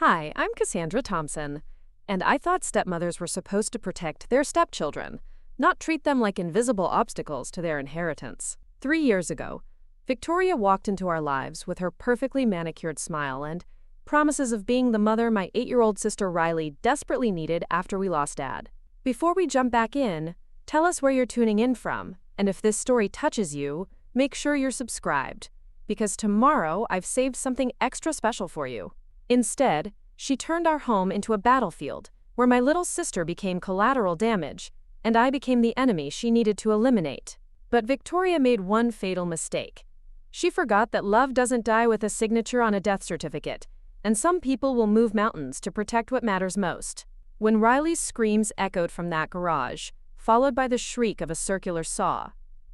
Hi, I'm Cassandra Thompson, and I thought stepmothers were supposed to protect their stepchildren, not treat them like invisible obstacles to their inheritance. 3 years ago, Victoria walked into our lives with her perfectly manicured smile and promises of being the mother my 8-year-old sister Riley desperately needed after we lost Dad. Before we jump back in, tell us where you're tuning in from, and if this story touches you, make sure you're subscribed, because tomorrow I've saved something extra special for you. Instead, she turned our home into a battlefield, where my little sister became collateral damage, and I became the enemy she needed to eliminate. But Victoria made one fatal mistake. She forgot that love doesn't die with a signature on a death certificate, and some people will move mountains to protect what matters most. When Riley's screams echoed from that garage, followed by the shriek of a circular saw,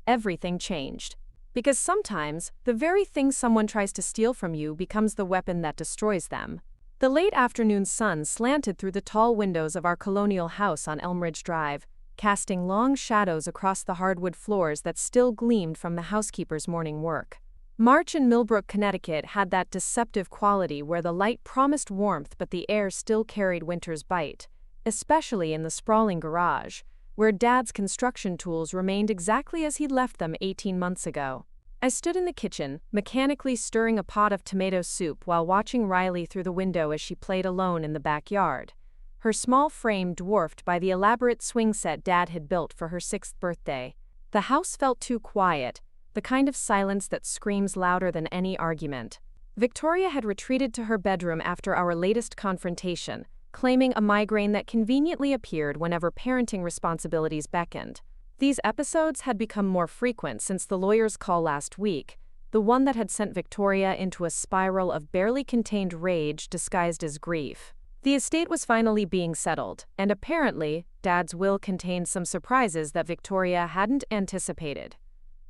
everything changed. Because sometimes, the very thing someone tries to steal from you becomes the weapon that destroys them. The late afternoon sun slanted through the tall windows of our colonial house on Elm Ridge Drive, casting long shadows across the hardwood floors that still gleamed from the housekeeper's morning work. March in Millbrook, Connecticut had that deceptive quality where the light promised warmth but the air still carried winter's bite, especially in the sprawling garage, where Dad's construction tools remained exactly as he'd left them 18 months ago. I stood in the kitchen, mechanically stirring a pot of tomato soup while watching Riley through the window as she played alone in the backyard, her small frame dwarfed by the elaborate swing set Dad had built for her 6th birthday. The house felt too quiet, the kind of silence that screams louder than any argument. Victoria had retreated to her bedroom after our latest confrontation, claiming a migraine that conveniently appeared whenever parenting responsibilities beckoned. These episodes had become more frequent since the lawyer's call last week, the one that had sent Victoria into a spiral of barely contained rage disguised as grief. The estate was finally being settled, and apparently, Dad's will contained some surprises that Victoria hadn't anticipated.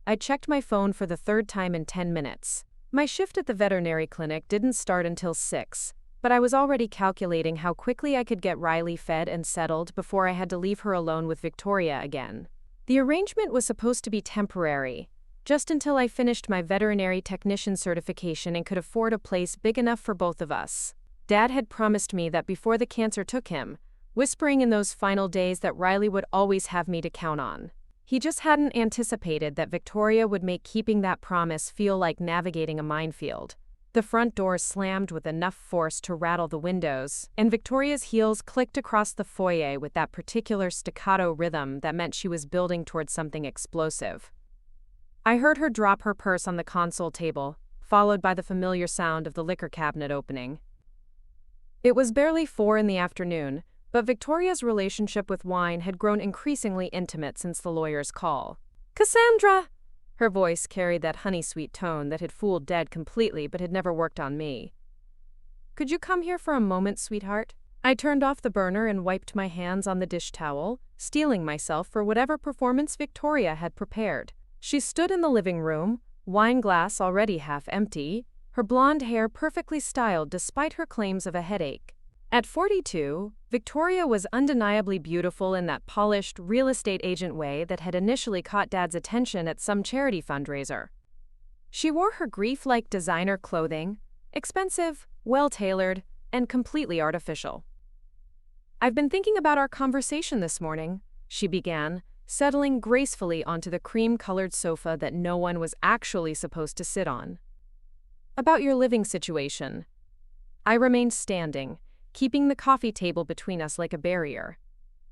I checked my phone for the 3rd time in 10 minutes. My shift at the veterinary clinic didn't start until 6. But I was already calculating how quickly I could get Riley fed and settled before I had to leave her alone with Victoria again. The arrangement was supposed to be temporary, just until I finished my veterinary technician certification and could afford a place big enough for both of us. Dad had promised me that before the cancer took him, whispering in those final days that Riley would always have me to count on. He just hadn't anticipated that Victoria would make keeping that promise feel like navigating a minefield. The front door slammed with enough force to rattle the windows, and Victoria's heels clicked across the foyer with that particular staccato rhythm that meant she was building towards something explosive. I heard her drop her purse on the console table, followed by the familiar sound of the liquor cabinet opening. It was barely 4 in the afternoon, but Victoria's relationship with wine had grown increasingly intimate since the lawyer's call. "Cassandra!" Her voice carried that honey-sweet tone that had fooled Dad completely but had never worked on me. "Could you come here for a moment, sweetheart?" I turned off the burner and wiped my hands on the dish towel, steeling myself for whatever performance Victoria had prepared. She stood in the living room, wine glass already half empty, her blonde hair perfectly styled despite her claims of a headache. At 42, Victoria was undeniably beautiful in that polished, real estate agent way that had initially caught Dad's attention at some charity fundraiser. She wore her grief-like designer clothing, expensive, well-tailored, and completely artificial. "I've been thinking about our conversation this morning," she began, settling gracefully onto the cream-colored sofa that no one was actually supposed to sit on. "About your living situation." I remained standing, keeping the coffee table between us like a barrier.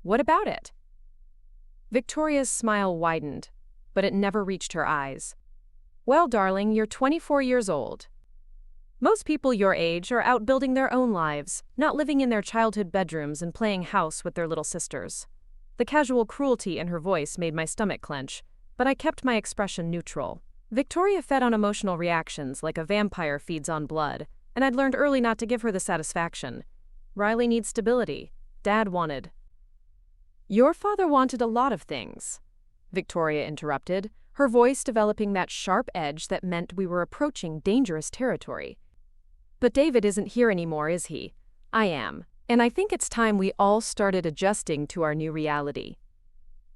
"What about it?" Victoria's smile widened, but it never reached her eyes. "Well, darling, you're 24 years old. Most people your age are out building their own lives, not living in their childhood bedrooms and playing house with their little sisters." The casual cruelty in her voice made my stomach clench, but I kept my expression neutral. Victoria fed on emotional reactions like a vampire feeds on blood, and I'd learned early not to give her the satisfaction. Riley needs stability. Dad wanted. "Your father wanted a lot of things," Victoria interrupted, her voice developing that sharp edge that meant we were approaching dangerous territory. "But David isn't here anymore, is he? I am, and I think it's time we all started adjusting to our new reality."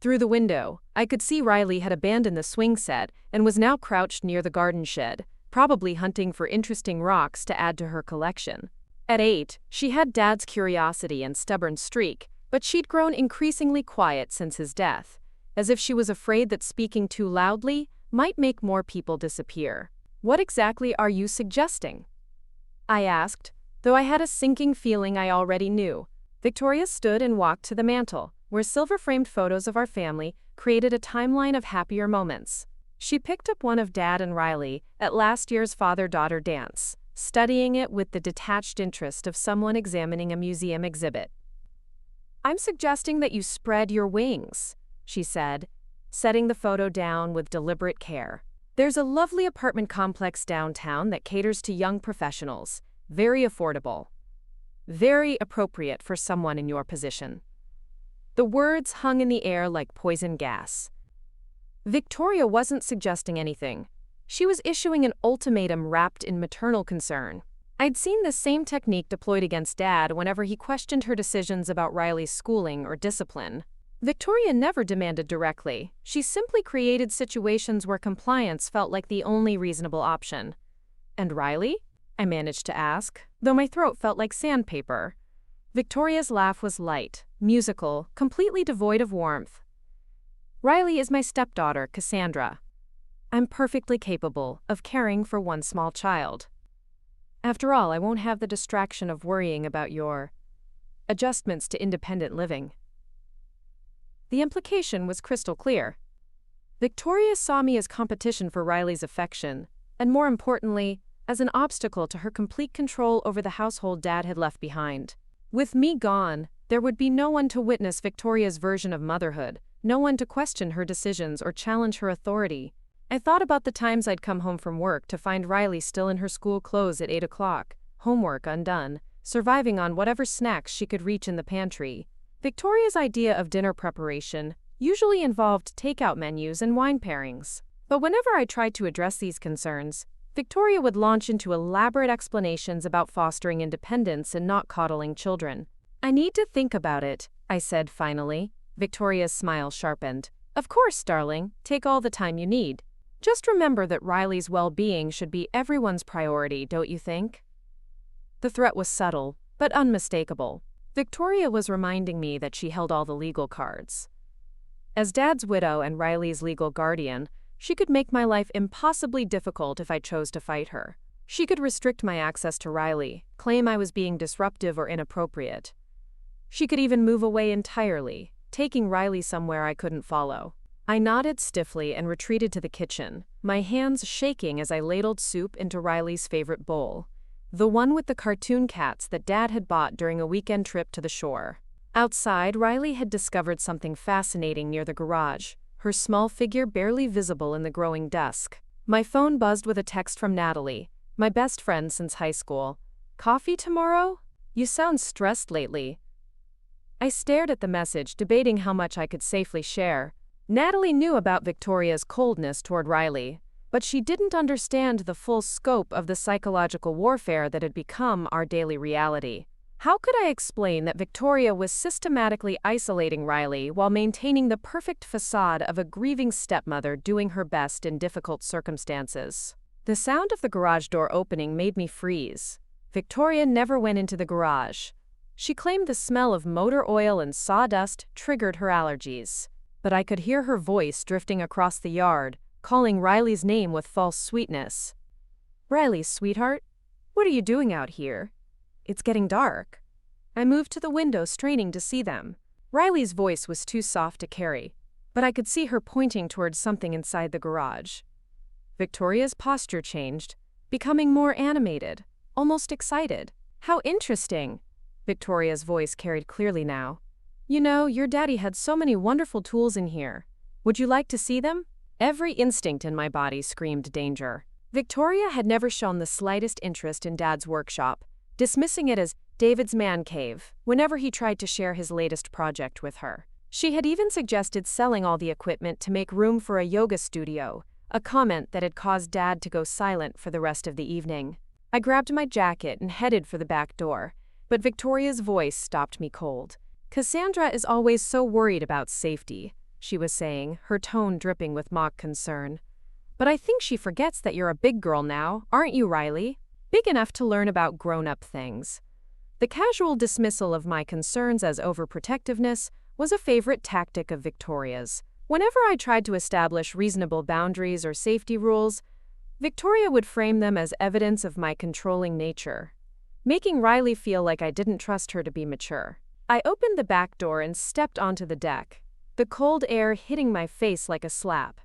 Through the window, I could see Riley had abandoned the swing set and was now crouched near the garden shed, probably hunting for interesting rocks to add to her collection. At 8, she had Dad's curiosity and stubborn streak, but she'd grown increasingly quiet since his death, as if she was afraid that speaking too loudly might make more people disappear. "What exactly are you suggesting?" I asked, though I had a sinking feeling I already knew. Victoria stood and walked to the mantel, where silver-framed photos of our family created a timeline of happier moments. She picked up one of Dad and Riley at last year's father-daughter dance, studying it with the detached interest of someone examining a museum exhibit. "I'm suggesting that you spread your wings," she said, setting the photo down with deliberate care. "There's a lovely apartment complex downtown that caters to young professionals, very affordable. Very appropriate for someone in your position." The words hung in the air like poison gas. Victoria wasn't suggesting anything. She was issuing an ultimatum wrapped in maternal concern. I'd seen the same technique deployed against Dad whenever he questioned her decisions about Riley's schooling or discipline. Victoria never demanded directly. She simply created situations where compliance felt like the only reasonable option. "And Riley?" I managed to ask, though my throat felt like sandpaper. Victoria's laugh was light, musical, completely devoid of warmth. "Riley is my stepdaughter, Cassandra. I'm perfectly capable of caring for one small child. After all, I won't have the distraction of worrying about your adjustments to independent living." The implication was crystal clear. Victoria saw me as competition for Riley's affection, and more importantly, as an obstacle to her complete control over the household Dad had left behind. With me gone, there would be no one to witness Victoria's version of motherhood, no one to question her decisions or challenge her authority. I thought about the times I'd come home from work to find Riley still in her school clothes at 8 o'clock, homework undone, surviving on whatever snacks she could reach in the pantry. Victoria's idea of dinner preparation usually involved takeout menus and wine pairings. But whenever I tried to address these concerns, Victoria would launch into elaborate explanations about fostering independence and not coddling children. "I need to think about it," I said finally. Victoria's smile sharpened. "Of course, darling, take all the time you need. Just remember that Riley's well-being should be everyone's priority, don't you think?" The threat was subtle, but unmistakable. Victoria was reminding me that she held all the legal cards. As Dad's widow and Riley's legal guardian, she could make my life impossibly difficult if I chose to fight her. She could restrict my access to Riley, claim I was being disruptive or inappropriate. She could even move away entirely, taking Riley somewhere I couldn't follow. I nodded stiffly and retreated to the kitchen, my hands shaking as I ladled soup into Riley's favorite bowl, the one with the cartoon cats that Dad had bought during a weekend trip to the shore. Outside, Riley had discovered something fascinating near the garage, her small figure barely visible in the growing dusk. My phone buzzed with a text from Natalie, my best friend since high school. "Coffee tomorrow? You sound stressed lately." I stared at the message, debating how much I could safely share. Natalie knew about Victoria's coldness toward Riley, but she didn't understand the full scope of the psychological warfare that had become our daily reality. How could I explain that Victoria was systematically isolating Riley while maintaining the perfect facade of a grieving stepmother doing her best in difficult circumstances? The sound of the garage door opening made me freeze. Victoria never went into the garage. She claimed the smell of motor oil and sawdust triggered her allergies. But I could hear her voice drifting across the yard, calling Riley's name with false sweetness. "Riley, sweetheart, what are you doing out here? It's getting dark." I moved to the window, straining to see them. Riley's voice was too soft to carry, but I could see her pointing towards something inside the garage. Victoria's posture changed, becoming more animated, almost excited. "How interesting." Victoria's voice carried clearly now. "You know, your daddy had so many wonderful tools in here. Would you like to see them?" Every instinct in my body screamed danger. Victoria had never shown the slightest interest in Dad's workshop, dismissing it as David's man cave whenever he tried to share his latest project with her. She had even suggested selling all the equipment to make room for a yoga studio, a comment that had caused Dad to go silent for the rest of the evening. I grabbed my jacket and headed for the back door, but Victoria's voice stopped me cold. "Cassandra is always so worried about safety," she was saying, her tone dripping with mock concern. "But I think she forgets that you're a big girl now, aren't you, Riley? Big enough to learn about grown-up things. The casual dismissal of my concerns as overprotectiveness was a favorite tactic of Victoria's. Whenever I tried to establish reasonable boundaries or safety rules, Victoria would frame them as evidence of my controlling nature, making Riley feel like I didn't trust her to be mature. I opened the back door and stepped onto the deck, the cold air hitting my face like a slap.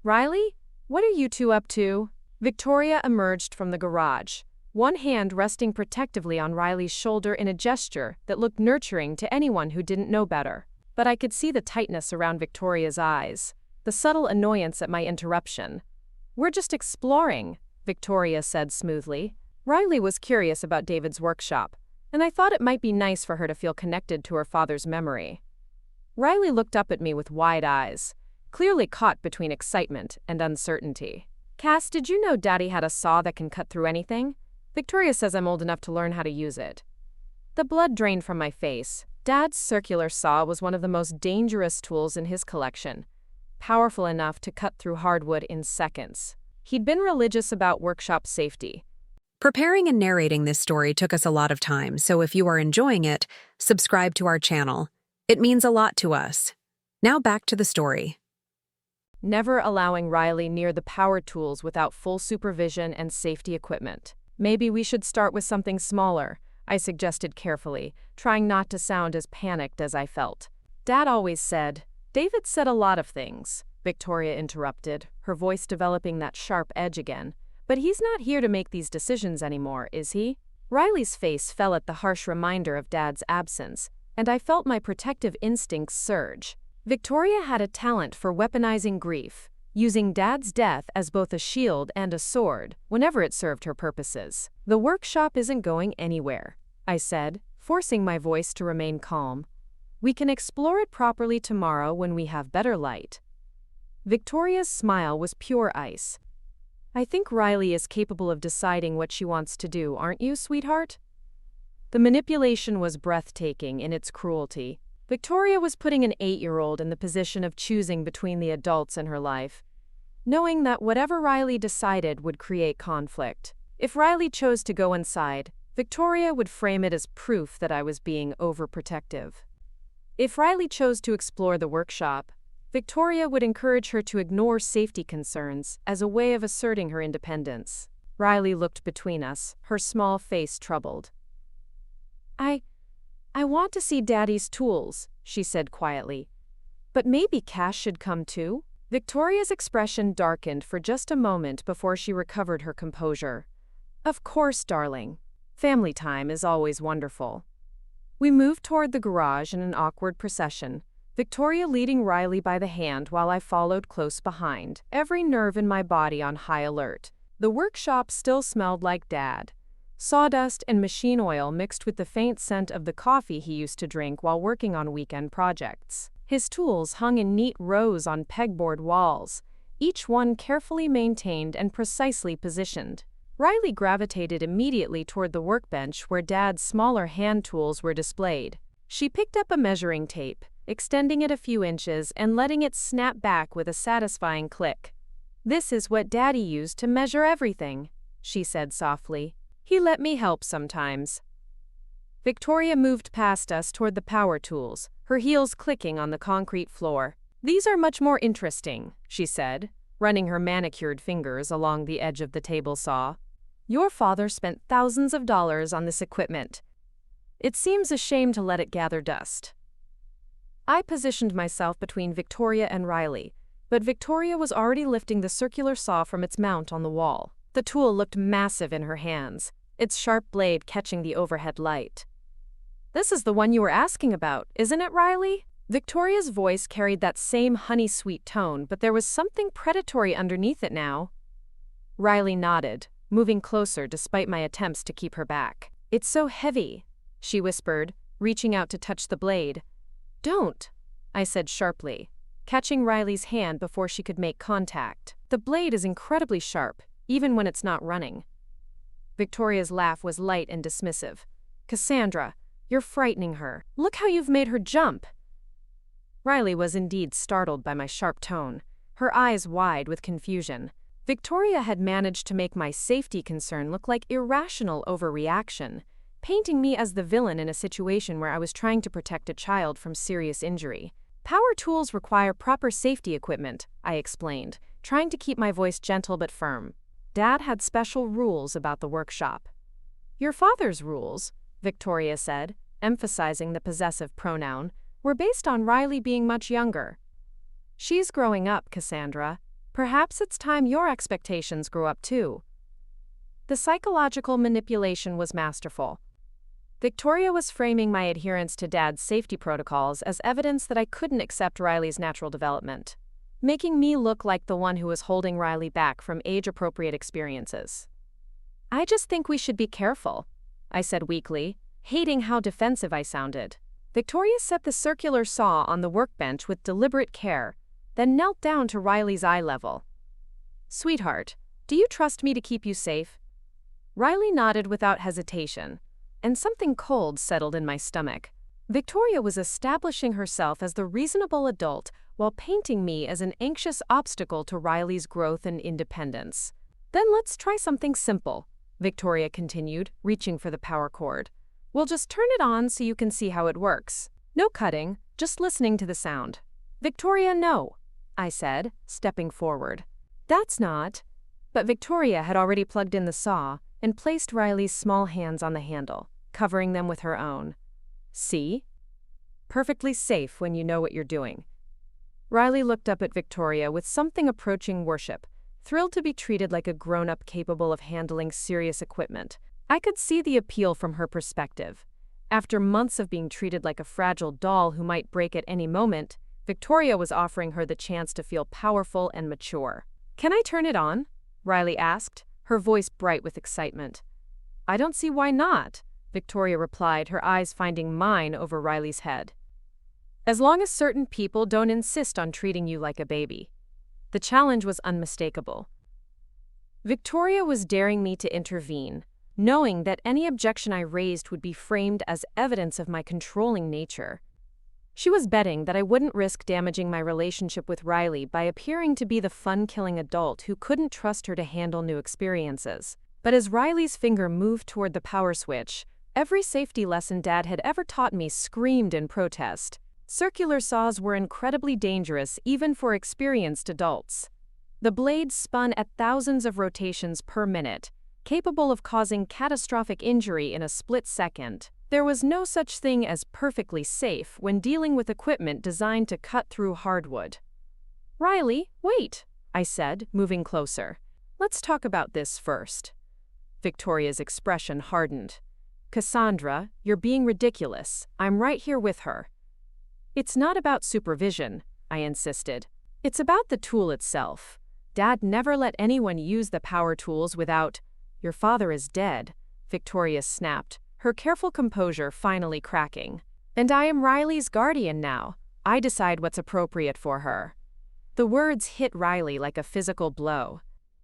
"Riley, what are you two up to?" Victoria emerged from the garage, one hand resting protectively on Riley's shoulder in a gesture that looked nurturing to anyone who didn't know better. But I could see the tightness around Victoria's eyes, the subtle annoyance at my interruption. "We're just exploring," Victoria said smoothly. Riley was curious about David's workshop, and I thought it might be nice for her to feel connected to her father's memory. Riley looked up at me with wide eyes, clearly caught between excitement and uncertainty. "Cass, did you know Daddy had a saw that can cut through anything? Victoria says I'm old enough to learn how to use it." The blood drained from my face. Dad's circular saw was one of the most dangerous tools in his collection, powerful enough to cut through hardwood in seconds. He'd been religious about workshop safety. Preparing and narrating this story took us a lot of time, so if you are enjoying it, subscribe to our channel. It means a lot to us. Now back to the story. Never allowing Riley near the power tools without full supervision and safety equipment. "Maybe we should start with something smaller," I suggested carefully, trying not to sound as panicked as I felt. "Dad always said—" "David said a lot of things," Victoria interrupted, her voice developing that sharp edge again. "But he's not here to make these decisions anymore, is he?" Riley's face fell at the harsh reminder of Dad's absence, and I felt my protective instincts surge. Victoria had a talent for weaponizing grief, using Dad's death as both a shield and a sword whenever it served her purposes. "The workshop isn't going anywhere," I said, forcing my voice to remain calm. "We can explore it properly tomorrow when we have better light." Victoria's smile was pure ice. "I think Riley is capable of deciding what she wants to do, aren't you, sweetheart?" The manipulation was breathtaking in its cruelty. Victoria was putting an 8-year-old in the position of choosing between the adults in her life, knowing that whatever Riley decided would create conflict. If Riley chose to go inside, Victoria would frame it as proof that I was being overprotective. If Riley chose to explore the workshop, Victoria would encourage her to ignore safety concerns as a way of asserting her independence. Riley looked between us, her small face troubled. I want to see Daddy's tools," she said quietly. "But maybe Cass should come too?" Victoria's expression darkened for just a moment before she recovered her composure. "Of course, darling. Family time is always wonderful." We moved toward the garage in an awkward procession, Victoria leading Riley by the hand while I followed close behind, every nerve in my body on high alert. The workshop still smelled like Dad. Sawdust and machine oil mixed with the faint scent of the coffee he used to drink while working on weekend projects. His tools hung in neat rows on pegboard walls, each one carefully maintained and precisely positioned. Riley gravitated immediately toward the workbench where Dad's smaller hand tools were displayed. She picked up a measuring tape, extending it a few inches and letting it snap back with a satisfying click. "This is what Daddy used to measure everything," she said softly. "He let me help sometimes." Victoria moved past us toward the power tools, her heels clicking on the concrete floor. "These are much more interesting," she said, running her manicured fingers along the edge of the table saw. "Your father spent thousands of dollars on this equipment. It seems a shame to let it gather dust." I positioned myself between Victoria and Riley, but Victoria was already lifting the circular saw from its mount on the wall. The tool looked massive in her hands, its sharp blade catching the overhead light. "This is the one you were asking about, isn't it, Riley?" Victoria's voice carried that same honey-sweet tone, but there was something predatory underneath it now. Riley nodded, moving closer despite my attempts to keep her back. "It's so heavy," she whispered, reaching out to touch the blade. "Don't," I said sharply, catching Riley's hand before she could make contact. "The blade is incredibly sharp, even when it's not running." Victoria's laugh was light and dismissive. "Cassandra, you're frightening her. Look how you've made her jump." Riley was indeed startled by my sharp tone, her eyes wide with confusion. Victoria had managed to make my safety concern look like irrational overreaction, painting me as the villain in a situation where I was trying to protect a child from serious injury. Power tools require proper safety equipment, I explained, trying to keep my voice gentle but firm. Dad had special rules about the workshop. Your father's rules, Victoria said, emphasizing the possessive pronoun, were based on Riley being much younger. She's growing up, Cassandra. Perhaps it's time your expectations grew up too. The psychological manipulation was masterful. Victoria was framing my adherence to Dad's safety protocols as evidence that I couldn't accept Riley's natural development, making me look like the one who was holding Riley back from age-appropriate experiences. I just think we should be careful, I said weakly, hating how defensive I sounded. Victoria set the circular saw on the workbench with deliberate care, then knelt down to Riley's eye level. Sweetheart, do you trust me to keep you safe? Riley nodded without hesitation, and something cold settled in my stomach. Victoria was establishing herself as the reasonable adult while painting me as an anxious obstacle to Riley's growth and independence. Then let's try something simple, Victoria continued, reaching for the power cord. We'll just turn it on so you can see how it works. No cutting, just listening to the sound. Victoria, no, I said, stepping forward. That's not. But Victoria had already plugged in the saw and placed Riley's small hands on the handle, covering them with her own. See? Perfectly safe when you know what you're doing. Riley looked up at Victoria with something approaching worship, thrilled to be treated like a grown-up capable of handling serious equipment. I could see the appeal from her perspective. After months of being treated like a fragile doll who might break at any moment, Victoria was offering her the chance to feel powerful and mature. Can I turn it on? Riley asked, her voice bright with excitement. I don't see why not, Victoria replied, her eyes finding mine over Riley's head. As long as certain people don't insist on treating you like a baby. The challenge was unmistakable. Victoria was daring me to intervene, knowing that any objection I raised would be framed as evidence of my controlling nature. She was betting that I wouldn't risk damaging my relationship with Riley by appearing to be the fun-killing adult who couldn't trust her to handle new experiences. But as Riley's finger moved toward the power switch, every safety lesson Dad had ever taught me screamed in protest. Circular saws were incredibly dangerous even for experienced adults. The blades spun at thousands of rotations per minute, capable of causing catastrophic injury in a split second. There was no such thing as perfectly safe when dealing with equipment designed to cut through hardwood. Riley, wait, I said, moving closer. Let's talk about this first. Victoria's expression hardened. Cassandra, you're being ridiculous. I'm right here with her. It's not about supervision, I insisted. It's about the tool itself. Dad never let anyone use the power tools without— Your father is dead, Victoria snapped, her careful composure finally cracking. And I am Riley's guardian now. I decide what's appropriate for her. The words hit Riley like a physical blow.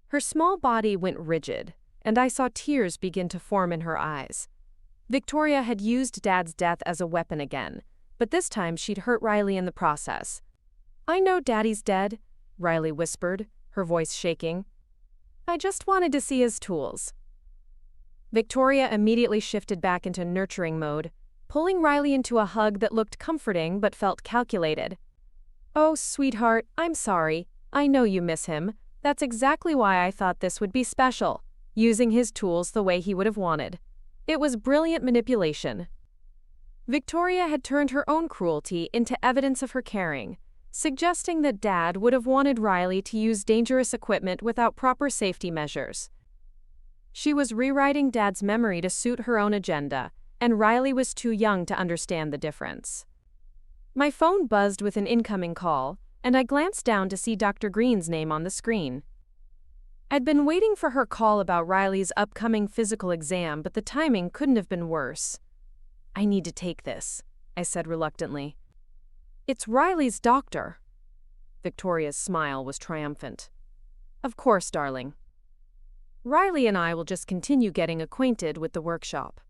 Her small body went rigid, and I saw tears begin to form in her eyes. Victoria had used Dad's death as a weapon again, but this time she'd hurt Riley in the process. I know Daddy's dead, Riley whispered, her voice shaking. I just wanted to see his tools. Victoria immediately shifted back into nurturing mode, pulling Riley into a hug that looked comforting but felt calculated. Oh, sweetheart, I'm sorry. I know you miss him. That's exactly why I thought this would be special, using his tools the way he would have wanted. It was brilliant manipulation. Victoria had turned her own cruelty into evidence of her caring, suggesting that Dad would have wanted Riley to use dangerous equipment without proper safety measures. She was rewriting Dad's memory to suit her own agenda, and Riley was too young to understand the difference. My phone buzzed with an incoming call, and I glanced down to see Dr. Green's name on the screen. I'd been waiting for her call about Riley's upcoming physical exam, but the timing couldn't have been worse. I need to take this, I said reluctantly. It's Riley's doctor. Victoria's smile was triumphant. Of course, darling. Riley and I will just continue getting acquainted with the workshop.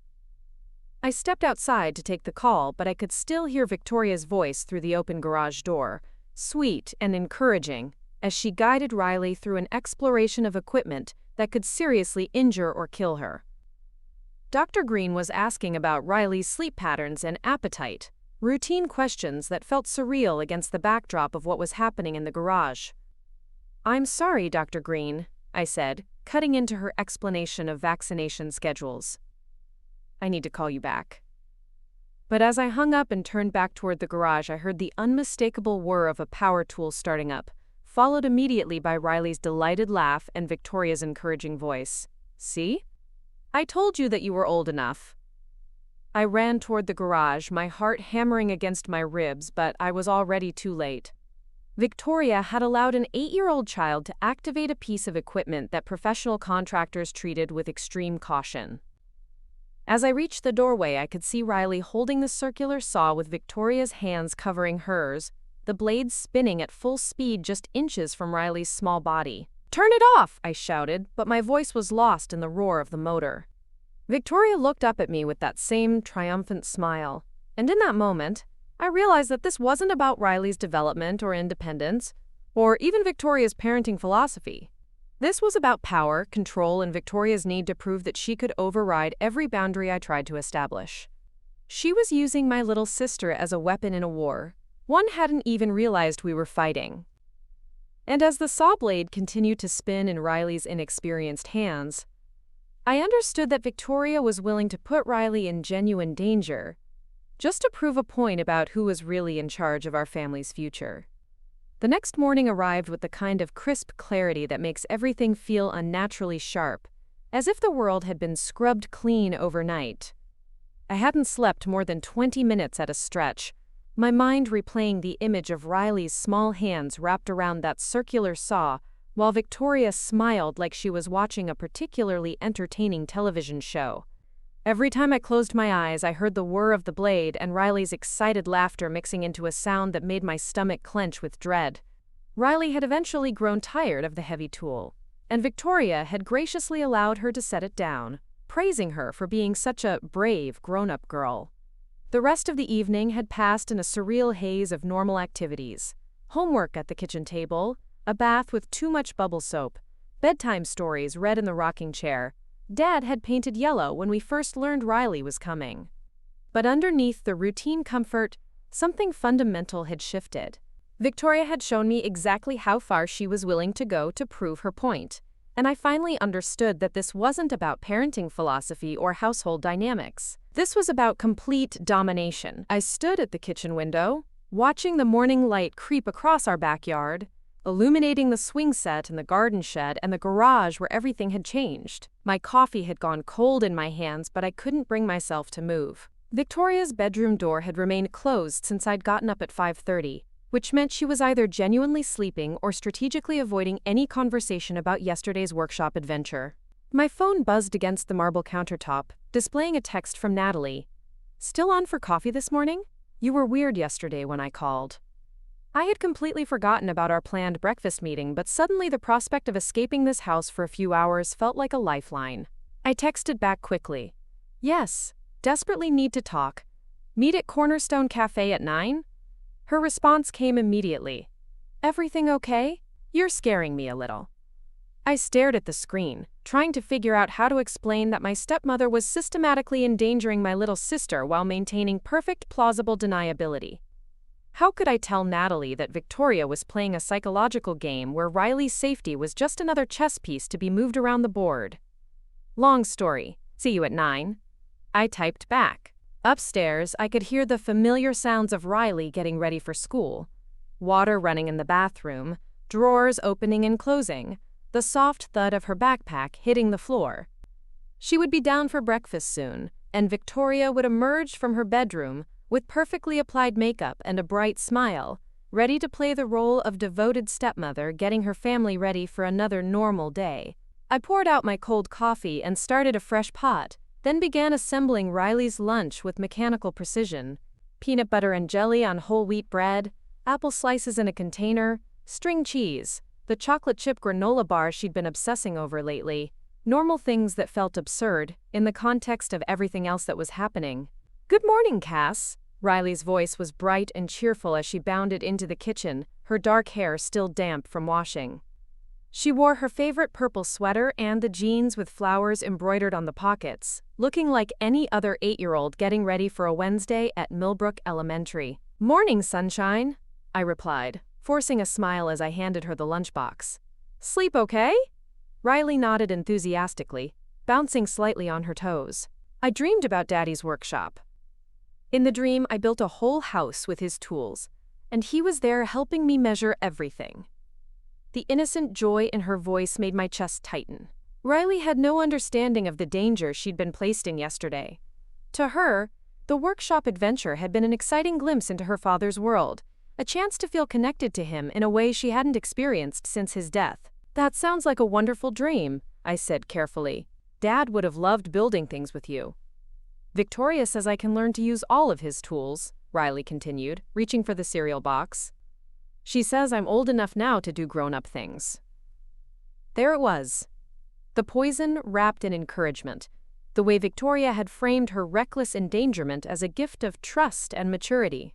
I stepped outside to take the call, but I could still hear Victoria's voice through the open garage door, sweet and encouraging, as she guided Riley through an exploration of equipment that could seriously injure or kill her. Dr. Green was asking about Riley's sleep patterns and appetite, routine questions that felt surreal against the backdrop of what was happening in the garage. "I'm sorry, Dr. Green," I said, cutting into her explanation of vaccination schedules. "I need to call you back." But as I hung up and turned back toward the garage, I heard the unmistakable whir of a power tool starting up, followed immediately by Riley's delighted laugh and Victoria's encouraging voice. "See? I told you that you were old enough." I ran toward the garage, my heart hammering against my ribs, but I was already too late. Victoria had allowed an 8-year-old child to activate a piece of equipment that professional contractors treated with extreme caution. As I reached the doorway, I could see Riley holding the circular saw with Victoria's hands covering hers, the blade spinning at full speed just inches from Riley's small body. "Turn it off!" I shouted, but my voice was lost in the roar of the motor. Victoria looked up at me with that same triumphant smile, and in that moment, I realized that this wasn't about Riley's development or independence, or even Victoria's parenting philosophy. This was about power, control, and Victoria's need to prove that she could override every boundary I tried to establish. She was using my little sister as a weapon in a war one hadn't even realized we were fighting. And as the saw blade continued to spin in Riley's inexperienced hands, I understood that Victoria was willing to put Riley in genuine danger, just to prove a point about who was really in charge of our family's future. The next morning arrived with the kind of crisp clarity that makes everything feel unnaturally sharp, as if the world had been scrubbed clean overnight. I hadn't slept more than 20 minutes at a stretch, my mind replaying the image of Riley's small hands wrapped around that circular saw, while Victoria smiled like she was watching a particularly entertaining television show. Every time I closed my eyes, I heard the whir of the blade and Riley's excited laughter mixing into a sound that made my stomach clench with dread. Riley had eventually grown tired of the heavy tool, and Victoria had graciously allowed her to set it down, praising her for being such a brave, grown-up girl. The rest of the evening had passed in a surreal haze of normal activities. Homework at the kitchen table, a bath with too much bubble soap, bedtime stories read in the rocking chair. Dad had painted yellow when we first learned Riley was coming. But underneath the routine comfort, something fundamental had shifted. Victoria had shown me exactly how far she was willing to go to prove her point, and I finally understood that this wasn't about parenting philosophy or household dynamics. This was about complete domination. I stood at the kitchen window, watching the morning light creep across our backyard, illuminating the swing set in the garden shed and the garage where everything had changed. My coffee had gone cold in my hands, but I couldn't bring myself to move. Victoria's bedroom door had remained closed since I'd gotten up at 5:30, which meant she was either genuinely sleeping or strategically avoiding any conversation about yesterday's workshop adventure. My phone buzzed against the marble countertop, displaying a text from Natalie. "Still on for coffee this morning? You were weird yesterday when I called." I had completely forgotten about our planned breakfast meeting, but suddenly the prospect of escaping this house for a few hours felt like a lifeline. I texted back quickly. "Yes, desperately need to talk. Meet at Cornerstone Cafe at 9? Her response came immediately. "Everything okay? You're scaring me a little." I stared at the screen, trying to figure out how to explain that my stepmother was systematically endangering my little sister while maintaining perfect plausible deniability. How could I tell Natalie that Victoria was playing a psychological game where Riley's safety was just another chess piece to be moved around the board? Long story. See you at 9. I typed back. Upstairs, I could hear the familiar sounds of Riley getting ready for school. Water running in the bathroom, drawers opening and closing, the soft thud of her backpack hitting the floor. She would be down for breakfast soon, and Victoria would emerge from her bedroom with perfectly applied makeup and a bright smile, ready to play the role of devoted stepmother getting her family ready for another normal day. I poured out my cold coffee and started a fresh pot, then began assembling Riley's lunch with mechanical precision. Peanut butter and jelly on whole wheat bread, apple slices in a container, string cheese, the chocolate chip granola bar she'd been obsessing over lately. Normal things that felt absurd in the context of everything else that was happening. "Good morning, Cass." Riley's voice was bright and cheerful as she bounded into the kitchen, her dark hair still damp from washing. She wore her favorite purple sweater and the jeans with flowers embroidered on the pockets, looking like any other 8-year-old getting ready for a Wednesday at Millbrook Elementary. "Morning, sunshine," I replied, forcing a smile as I handed her the lunchbox. "Sleep okay?" Riley nodded enthusiastically, bouncing slightly on her toes. "I dreamed about Daddy's workshop. In the dream, I built a whole house with his tools, and he was there helping me measure everything." The innocent joy in her voice made my chest tighten. Riley had no understanding of the danger she'd been placed in yesterday. To her, the workshop adventure had been an exciting glimpse into her father's world, a chance to feel connected to him in a way she hadn't experienced since his death. "That sounds like a wonderful dream," I said carefully. "Dad would have loved building things with you." "Victoria says I can learn to use all of his tools," Riley continued, reaching for the cereal box. "She says I'm old enough now to do grown-up things." There it was. The poison wrapped in encouragement, the way Victoria had framed her reckless endangerment as a gift of trust and maturity.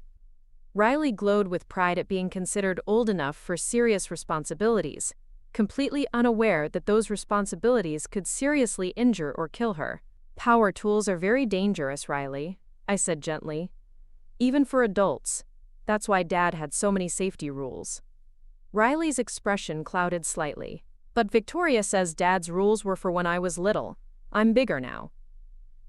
Riley glowed with pride at being considered old enough for serious responsibilities, completely unaware that those responsibilities could seriously injure or kill her. "Power tools are very dangerous, Riley," I said gently. "Even for adults. That's why Dad had so many safety rules." Riley's expression clouded slightly. "But Victoria says Dad's rules were for when I was little. I'm bigger now."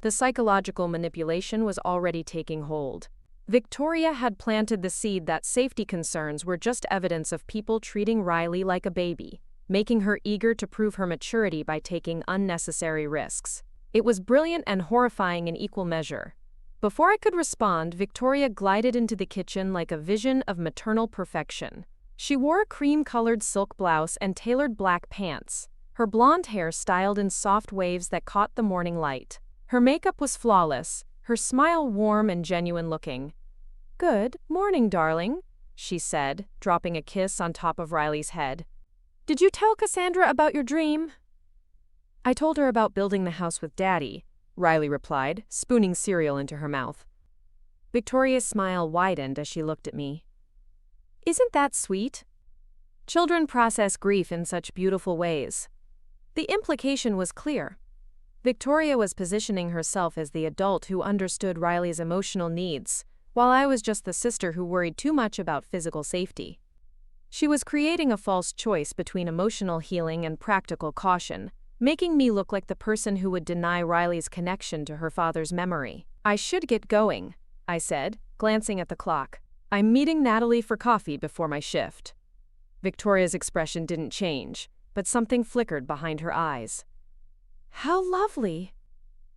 The psychological manipulation was already taking hold. Victoria had planted the seed that safety concerns were just evidence of people treating Riley like a baby, making her eager to prove her maturity by taking unnecessary risks. It was brilliant and horrifying in equal measure. Before I could respond, Victoria glided into the kitchen like a vision of maternal perfection. She wore a cream-colored silk blouse and tailored black pants, her blonde hair styled in soft waves that caught the morning light. Her makeup was flawless, her smile warm and genuine-looking. "Good morning, darling," she said, dropping a kiss on top of Riley's head. "Did you tell Cassandra about your dream?" "I told her about building the house with Daddy," Riley replied, spooning cereal into her mouth. Victoria's smile widened as she looked at me. "Isn't that sweet? Children process grief in such beautiful ways." The implication was clear. Victoria was positioning herself as the adult who understood Riley's emotional needs, while I was just the sister who worried too much about physical safety. She was creating a false choice between emotional healing and practical caution, making me look like the person who would deny Riley's connection to her father's memory. "I should get going," I said, glancing at the clock. "I'm meeting Natalie for coffee before my shift." Victoria's expression didn't change, but something flickered behind her eyes. "How lovely!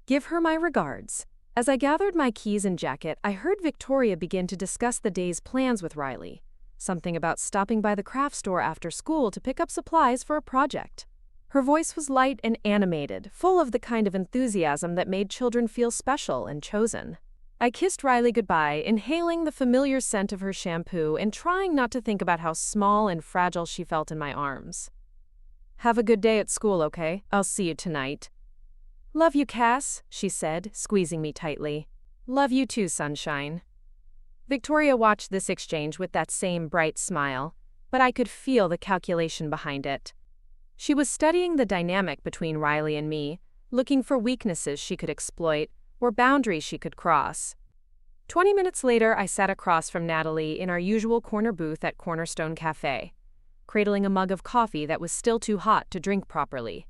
Give her my regards." As I gathered my keys and jacket, I heard Victoria begin to discuss the day's plans with Riley. Something about stopping by the craft store after school to pick up supplies for a project. Her voice was light and animated, full of the kind of enthusiasm that made children feel special and chosen. I kissed Riley goodbye, inhaling the familiar scent of her shampoo and trying not to think about how small and fragile she felt in my arms. "Have a good day at school, okay? I'll see you tonight." "Love you, Cass," she said, squeezing me tightly. "Love you too, sunshine." Victoria watched this exchange with that same bright smile, but I could feel the calculation behind it. She was studying the dynamic between Riley and me, looking for weaknesses she could exploit or boundaries she could cross. 20 minutes later, I sat across from Natalie in our usual corner booth at Cornerstone Cafe, cradling a mug of coffee that was still too hot to drink properly.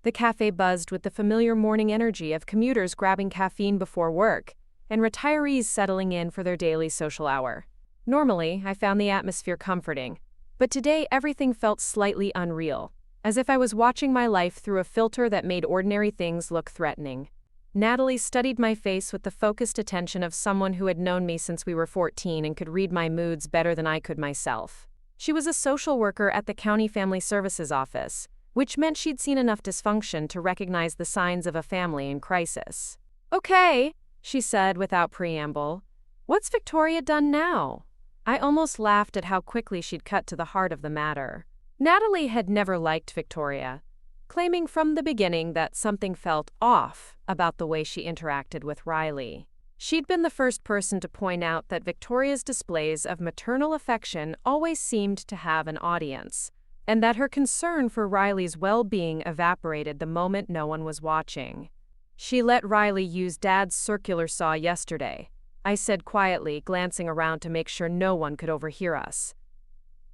The cafe buzzed with the familiar morning energy of commuters grabbing caffeine before work and retirees settling in for their daily social hour. Normally, I found the atmosphere comforting, but today everything felt slightly unreal, as if I was watching my life through a filter that made ordinary things look threatening. Natalie studied my face with the focused attention of someone who had known me since we were 14 and could read my moods better than I could myself. She was a social worker at the County Family Services office, which meant she'd seen enough dysfunction to recognize the signs of a family in crisis. "Okay," she said without preamble. "What's Victoria done now?" I almost laughed at how quickly she'd cut to the heart of the matter. Natalie had never liked Victoria, claiming from the beginning that something felt off about the way she interacted with Riley. She'd been the first person to point out that Victoria's displays of maternal affection always seemed to have an audience, and that her concern for Riley's well-being evaporated the moment no one was watching. "She let Riley use Dad's circular saw yesterday," I said quietly, glancing around to make sure no one could overhear us.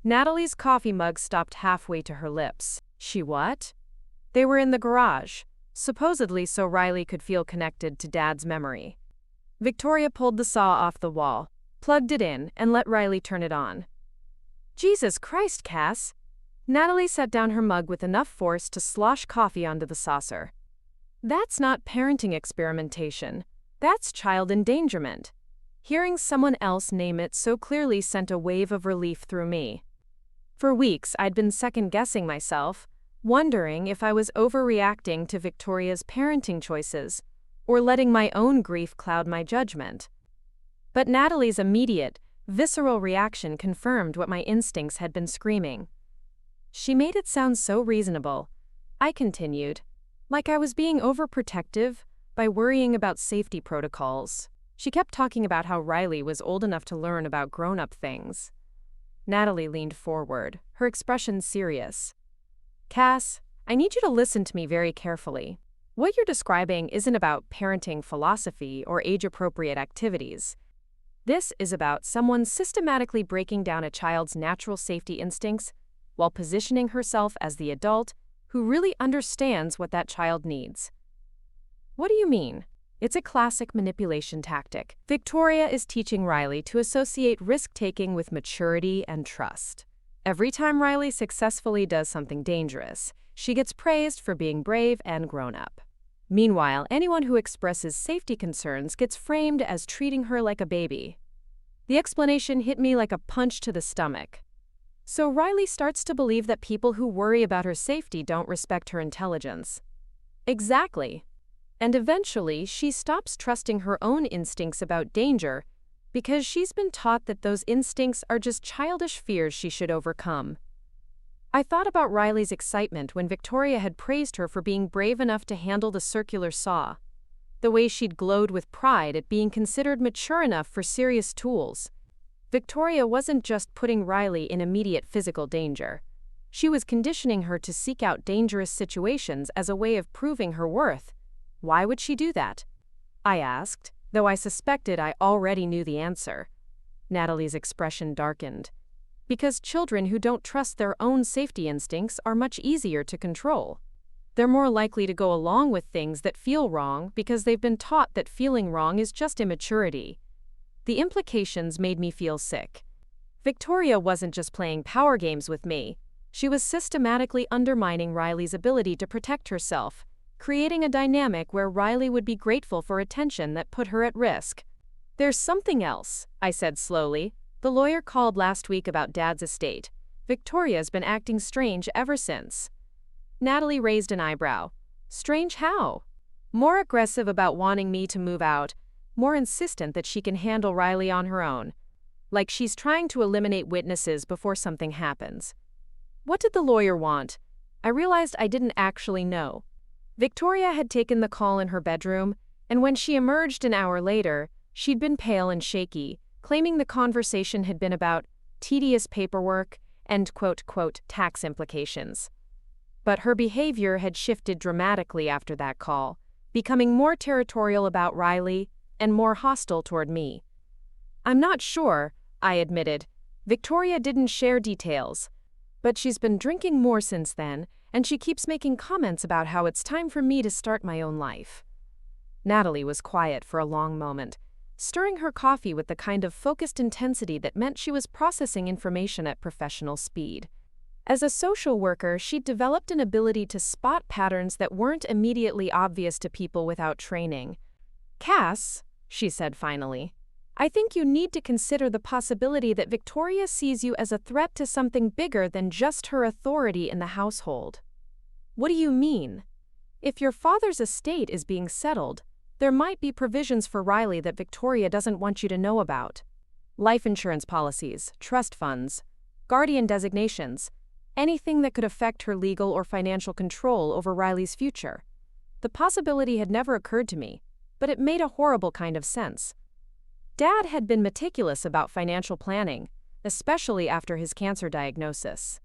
Natalie's coffee mug stopped halfway to her lips. "She what?" "They were in the garage, supposedly so Riley could feel connected to Dad's memory." Victoria pulled the saw off the wall, plugged it in, and let Riley turn it on. "Jesus Christ, Cass!" Natalie set down her mug with enough force to slosh coffee onto the saucer. "That's not parenting experimentation. That's child endangerment." Hearing someone else name it so clearly sent a wave of relief through me. For weeks, I'd been second-guessing myself, wondering if I was overreacting to Victoria's parenting choices, or letting my own grief cloud my judgment. But Natalie's immediate, visceral reaction confirmed what my instincts had been screaming. She made it sound so reasonable, I continued, like I was being overprotective by worrying about safety protocols. She kept talking about how Riley was old enough to learn about grown-up things. Natalie leaned forward, her expression serious. "Cass, I need you to listen to me very carefully. What you're describing isn't about parenting philosophy or age-appropriate activities. This is about someone systematically breaking down a child's natural safety instincts while positioning herself as the adult who really understands what that child needs." "What do you mean?" "It's a classic manipulation tactic. Victoria is teaching Riley to associate risk-taking with maturity and trust. Every time Riley successfully does something dangerous, she gets praised for being brave and grown-up. Meanwhile, anyone who expresses safety concerns gets framed as treating her like a baby." The explanation hit me like a punch to the stomach. So Riley starts to believe that people who worry about her safety don't respect her intelligence. Exactly. And eventually, she stops trusting her own instincts about danger because she's been taught that those instincts are just childish fears she should overcome. I thought about Riley's excitement when Victoria had praised her for being brave enough to handle the circular saw, the way she'd glowed with pride at being considered mature enough for serious tools. Victoria wasn't just putting Riley in immediate physical danger. She was conditioning her to seek out dangerous situations as a way of proving her worth. Why would she do that? I asked, though I suspected I already knew the answer. Natalie's expression darkened. Because children who don't trust their own safety instincts are much easier to control. They're more likely to go along with things that feel wrong because they've been taught that feeling wrong is just immaturity. The implications made me feel sick. Victoria wasn't just playing power games with me. She was systematically undermining Riley's ability to protect herself, creating a dynamic where Riley would be grateful for attention that put her at risk. "There's something else," I said slowly. "The lawyer called last week about Dad's estate. Victoria's been acting strange ever since." Natalie raised an eyebrow. "Strange how?" "More aggressive about wanting me to move out, more insistent that she can handle Riley on her own. Like she's trying to eliminate witnesses before something happens." What did the lawyer want? I realized I didn't actually know. Victoria had taken the call in her bedroom, and when she emerged an hour later, she'd been pale and shaky, claiming the conversation had been about tedious paperwork and tax implications. But her behavior had shifted dramatically after that call, becoming more territorial about Riley and more hostile toward me. "I'm not sure," I admitted. "Victoria didn't share details. But she's been drinking more since then, and she keeps making comments about how it's time for me to start my own life." Natalie was quiet for a long moment, stirring her coffee with the kind of focused intensity that meant she was processing information at professional speed. As a social worker, she'd developed an ability to spot patterns that weren't immediately obvious to people without training. "Cass," she said finally, "I think you need to consider the possibility that Victoria sees you as a threat to something bigger than just her authority in the household." "What do you mean?" "If your father's estate is being settled, there might be provisions for Riley that Victoria doesn't want you to know about. Life insurance policies, trust funds, guardian designations, anything that could affect her legal or financial control over Riley's future." The possibility had never occurred to me, but it made a horrible kind of sense. Dad had been meticulous about financial planning, especially after his cancer diagnosis.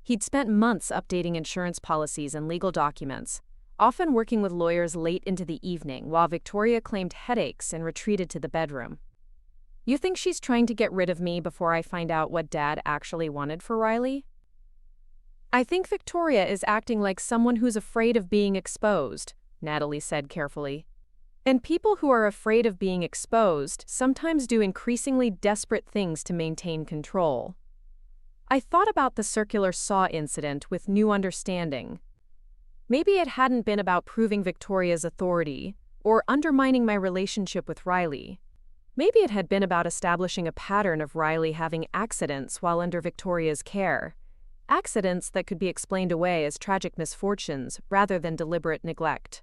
He'd spent months updating insurance policies and legal documents, often working with lawyers late into the evening while Victoria claimed headaches and retreated to the bedroom. You think she's trying to get rid of me before I find out what Dad actually wanted for Riley? I think Victoria is acting like someone who's afraid of being exposed, Natalie said carefully. And people who are afraid of being exposed sometimes do increasingly desperate things to maintain control. I thought about the circular saw incident with new understanding. Maybe it hadn't been about proving Victoria's authority or undermining my relationship with Riley. Maybe it had been about establishing a pattern of Riley having accidents while under Victoria's care. Accidents that could be explained away as tragic misfortunes rather than deliberate neglect.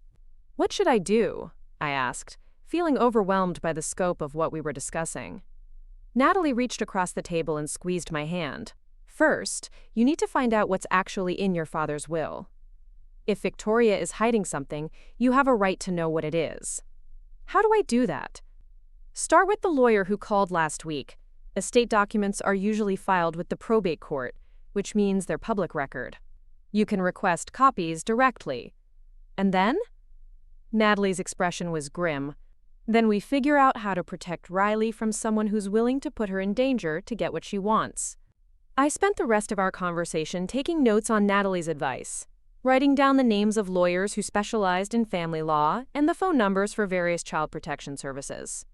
What should I do? I asked, feeling overwhelmed by the scope of what we were discussing. Natalie reached across the table and squeezed my hand. First, you need to find out what's actually in your father's will. If Victoria is hiding something, you have a right to know what it is. How do I do that? Start with the lawyer who called last week. Estate documents are usually filed with the probate court, which means they're public record. You can request copies directly. And then? Natalie's expression was grim. Then we figure out how to protect Riley from someone who's willing to put her in danger to get what she wants. I spent the rest of our conversation taking notes on Natalie's advice, writing down the names of lawyers who specialized in family law and the phone numbers for various child protection services.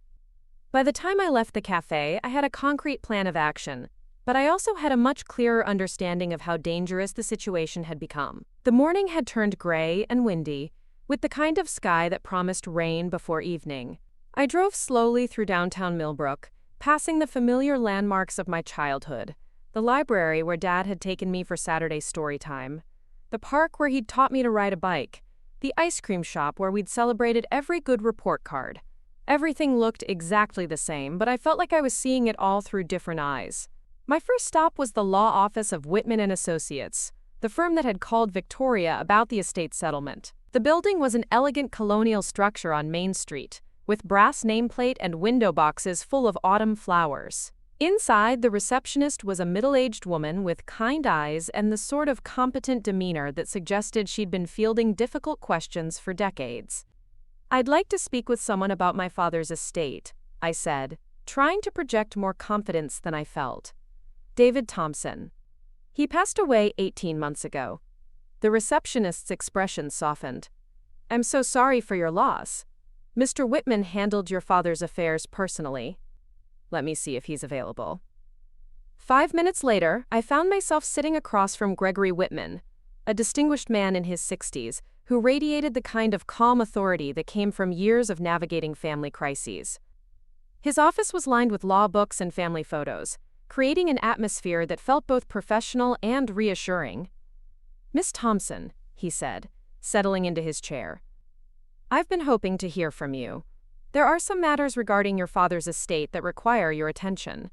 By the time I left the cafe, I had a concrete plan of action, but I also had a much clearer understanding of how dangerous the situation had become. The morning had turned gray and windy, with the kind of sky that promised rain before evening. I drove slowly through downtown Millbrook, passing the familiar landmarks of my childhood, the library where Dad had taken me for Saturday story time, the park where he'd taught me to ride a bike, the ice cream shop where we'd celebrated every good report card. Everything looked exactly the same, but I felt like I was seeing it all through different eyes. My first stop was the law office of Whitman and Associates, the firm that had called Victoria about the estate settlement. The building was an elegant colonial structure on Main Street, with brass nameplate and window boxes full of autumn flowers. Inside, the receptionist was a middle-aged woman with kind eyes and the sort of competent demeanor that suggested she'd been fielding difficult questions for decades. "I'd like to speak with someone about my father's estate," I said, trying to project more confidence than I felt. "David Thompson. He passed away 18 months ago." The receptionist's expression softened. "I'm so sorry for your loss. Mr. Whitman handled your father's affairs personally. Let me see if he's available." 5 minutes later, I found myself sitting across from Gregory Whitman, a distinguished man in his 60s who radiated the kind of calm authority that came from years of navigating family crises. His office was lined with law books and family photos, creating an atmosphere that felt both professional and reassuring. "Miss Thompson," he said, settling into his chair. "I've been hoping to hear from you. There are some matters regarding your father's estate that require your attention."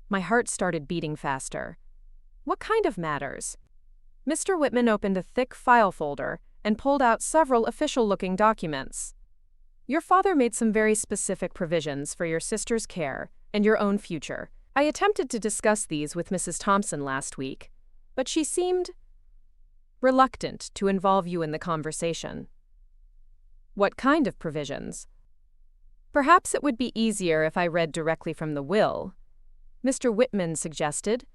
My heart started beating faster. "What kind of matters?" Mr. Whitman opened a thick file folder and pulled out several official-looking documents. "Your father made some very specific provisions for your sister's care and your own future. I attempted to discuss these with Mrs. Thompson last week, but she seemed reluctant to involve you in the conversation." "What kind of provisions?" "Perhaps it would be easier if I read directly from the will," Mr. Whitman suggested,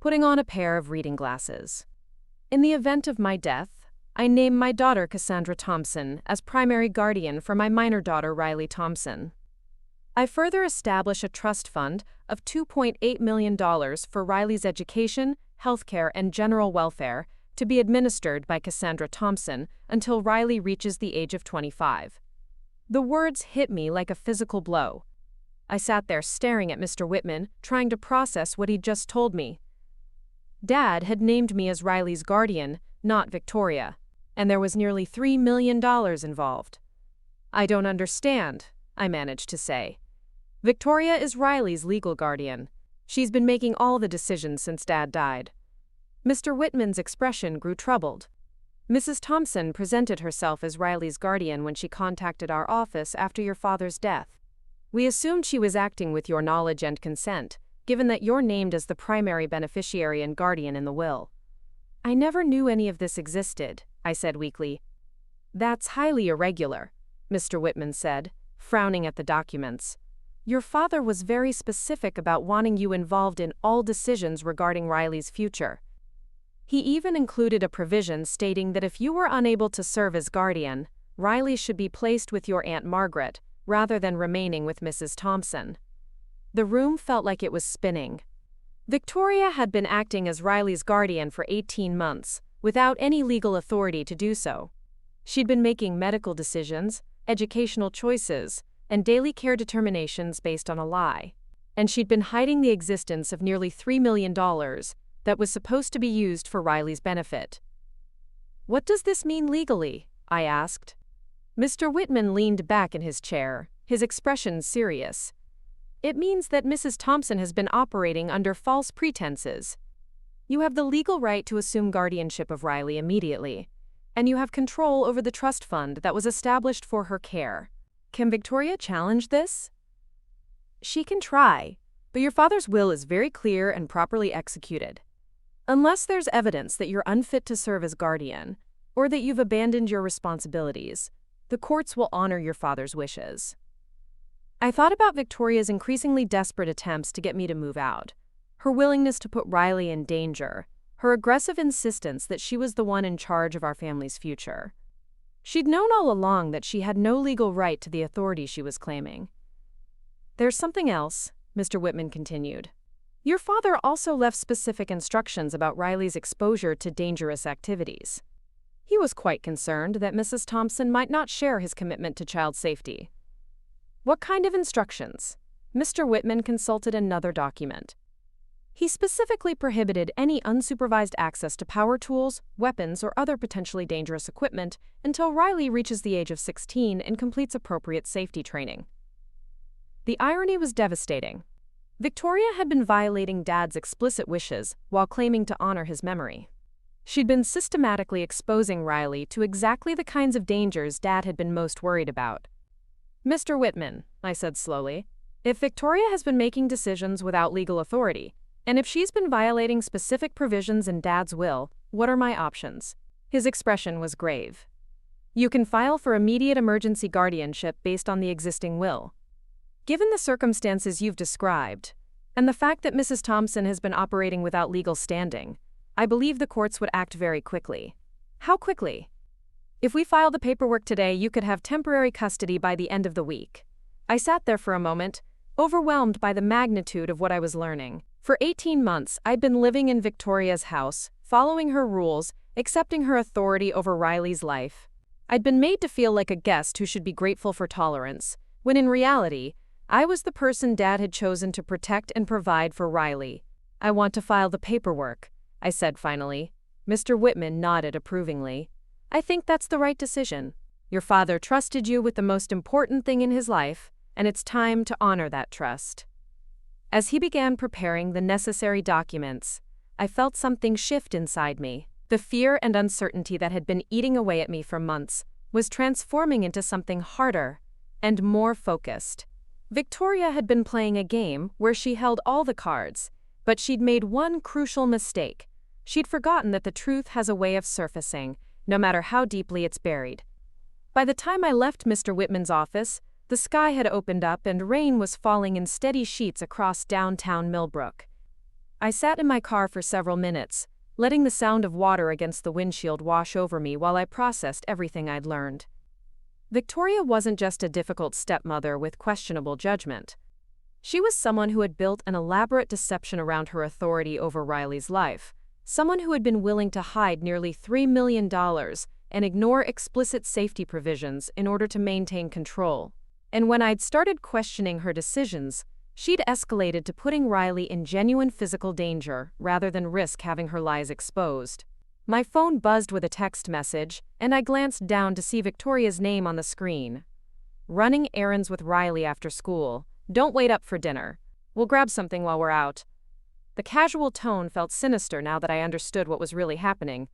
putting on a pair of reading glasses. "In the event of my death, I name my daughter Cassandra Thompson as primary guardian for my minor daughter Riley Thompson. I further establish a trust fund of $2.8 million for Riley's education, healthcare, and general welfare to be administered by Cassandra Thompson until Riley reaches the age of 25. The words hit me like a physical blow. I sat there staring at Mr. Whitman, trying to process what he'd just told me. Dad had named me as Riley's guardian, not Victoria, and there was nearly $3 million involved. "I don't understand," I managed to say. "Victoria is Riley's legal guardian. She's been making all the decisions since Dad died." Mr. Whitman's expression grew troubled. "Mrs. Thompson presented herself as Riley's guardian when she contacted our office after your father's death. We assumed she was acting with your knowledge and consent, given that you're named as the primary beneficiary and guardian in the will." I never knew any of this existed, I said weakly. That's highly irregular, Mr. Whitman said, frowning at the documents. Your father was very specific about wanting you involved in all decisions regarding Riley's future. He even included a provision stating that if you were unable to serve as guardian, Riley should be placed with your Aunt Margaret, rather than remaining with Mrs. Thompson. The room felt like it was spinning. Victoria had been acting as Riley's guardian for 18 months, without any legal authority to do so. She'd been making medical decisions, educational choices, and daily care determinations based on a lie. And she'd been hiding the existence of nearly $3 million that was supposed to be used for Riley's benefit. What does this mean legally? I asked. Mr. Whitman leaned back in his chair, his expression serious. It means that Mrs. Thompson has been operating under false pretenses. You have the legal right to assume guardianship of Riley immediately, and you have control over the trust fund that was established for her care. Can Victoria challenge this? She can try, but your father's will is very clear and properly executed. Unless there's evidence that you're unfit to serve as guardian, or that you've abandoned your responsibilities, the courts will honor your father's wishes. I thought about Victoria's increasingly desperate attempts to get me to move out, her willingness to put Riley in danger, her aggressive insistence that she was the one in charge of our family's future. She'd known all along that she had no legal right to the authority she was claiming. There's something else, Mr. Whitman continued. Your father also left specific instructions about Riley's exposure to dangerous activities. He was quite concerned that Mrs. Thompson might not share his commitment to child safety. What kind of instructions? Mr. Whitman consulted another document. He specifically prohibited any unsupervised access to power tools, weapons, or other potentially dangerous equipment until Riley reaches the age of 16 and completes appropriate safety training. The irony was devastating. Victoria had been violating Dad's explicit wishes while claiming to honor his memory. She'd been systematically exposing Riley to exactly the kinds of dangers Dad had been most worried about. Mr. Whitman, I said slowly, if Victoria has been making decisions without legal authority, and if she's been violating specific provisions in Dad's will, what are my options? His expression was grave. You can file for immediate emergency guardianship based on the existing will. Given the circumstances you've described, and the fact that Mrs. Thompson has been operating without legal standing, I believe the courts would act very quickly. How quickly? If we file the paperwork today, you could have temporary custody by the end of the week. I sat there for a moment, overwhelmed by the magnitude of what I was learning. For 18 months, I'd been living in Victoria's house, following her rules, accepting her authority over Riley's life. I'd been made to feel like a guest who should be grateful for tolerance, when in reality, I was the person Dad had chosen to protect and provide for Riley. I want to file the paperwork, I said finally. Mr. Whitman nodded approvingly. I think that's the right decision. Your father trusted you with the most important thing in his life, and it's time to honor that trust. As he began preparing the necessary documents, I felt something shift inside me. The fear and uncertainty that had been eating away at me for months was transforming into something harder and more focused. Victoria had been playing a game where she held all the cards, but she'd made one crucial mistake. She'd forgotten that the truth has a way of surfacing, no matter how deeply it's buried. By the time I left Mr. Whitman's office, the sky had opened up and rain was falling in steady sheets across downtown Millbrook. I sat in my car for several minutes, letting the sound of water against the windshield wash over me while I processed everything I'd learned. Victoria wasn't just a difficult stepmother with questionable judgment. She was someone who had built an elaborate deception around her authority over Riley's life, someone who had been willing to hide nearly $3 million and ignore explicit safety provisions in order to maintain control. And when I'd started questioning her decisions, she'd escalated to putting Riley in genuine physical danger rather than risk having her lies exposed. My phone buzzed with a text message, and I glanced down to see Victoria's name on the screen. Running errands with Riley after school. Don't wait up for dinner. We'll grab something while we're out. The casual tone felt sinister now that I understood what was really happening.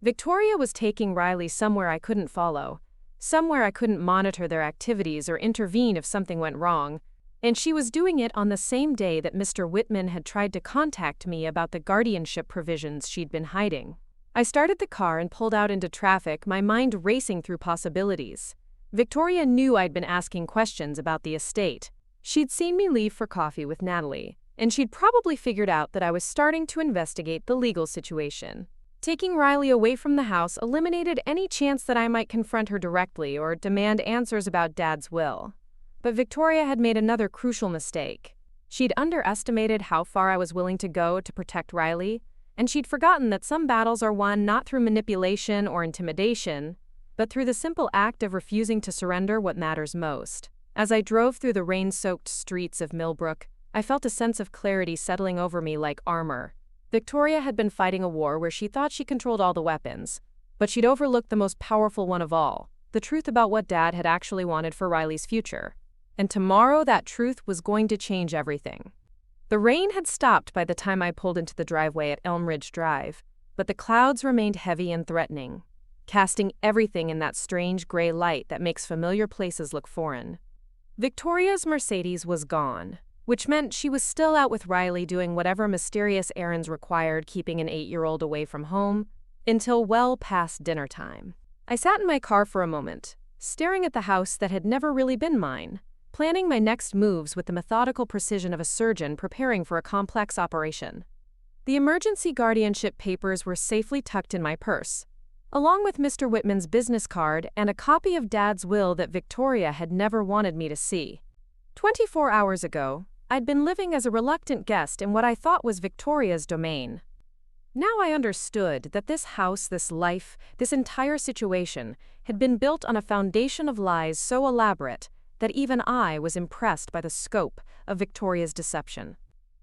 Victoria was taking Riley somewhere I couldn't follow, somewhere I couldn't monitor their activities or intervene if something went wrong, and she was doing it on the same day that Mr. Whitman had tried to contact me about the guardianship provisions she'd been hiding. I started the car and pulled out into traffic, my mind racing through possibilities. Victoria knew I'd been asking questions about the estate. She'd seen me leave for coffee with Natalie, and she'd probably figured out that I was starting to investigate the legal situation. Taking Riley away from the house eliminated any chance that I might confront her directly or demand answers about Dad's will. But Victoria had made another crucial mistake. She'd underestimated how far I was willing to go to protect Riley, and she'd forgotten that some battles are won not through manipulation or intimidation, but through the simple act of refusing to surrender what matters most. As I drove through the rain-soaked streets of Millbrook, I felt a sense of clarity settling over me like armor. Victoria had been fighting a war where she thought she controlled all the weapons, but she'd overlooked the most powerful one of all, the truth about what Dad had actually wanted for Riley's future. And tomorrow that truth was going to change everything. The rain had stopped by the time I pulled into the driveway at Elm Ridge Drive, but the clouds remained heavy and threatening, casting everything in that strange gray light that makes familiar places look foreign. Victoria's Mercedes was gone, which meant she was still out with Riley doing whatever mysterious errands required keeping an 8-year-old away from home, until well past dinner time. I sat in my car for a moment, staring at the house that had never really been mine, planning my next moves with the methodical precision of a surgeon preparing for a complex operation. The emergency guardianship papers were safely tucked in my purse, along with Mr. Whitman's business card and a copy of Dad's will that Victoria had never wanted me to see. 24 hours ago, I'd been living as a reluctant guest in what I thought was Victoria's domain. Now I understood that this house, this life, this entire situation had been built on a foundation of lies so elaborate that even I was impressed by the scope of Victoria's deception.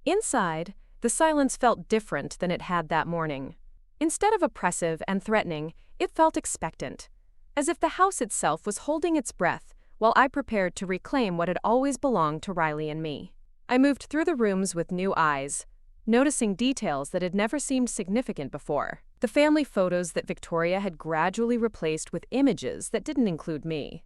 Inside, the silence felt different than it had that morning. Instead of oppressive and threatening, it felt expectant, as if the house itself was holding its breath while I prepared to reclaim what had always belonged to Riley and me. I moved through the rooms with new eyes, noticing details that had never seemed significant before. The family photos that Victoria had gradually replaced with images that didn't include me.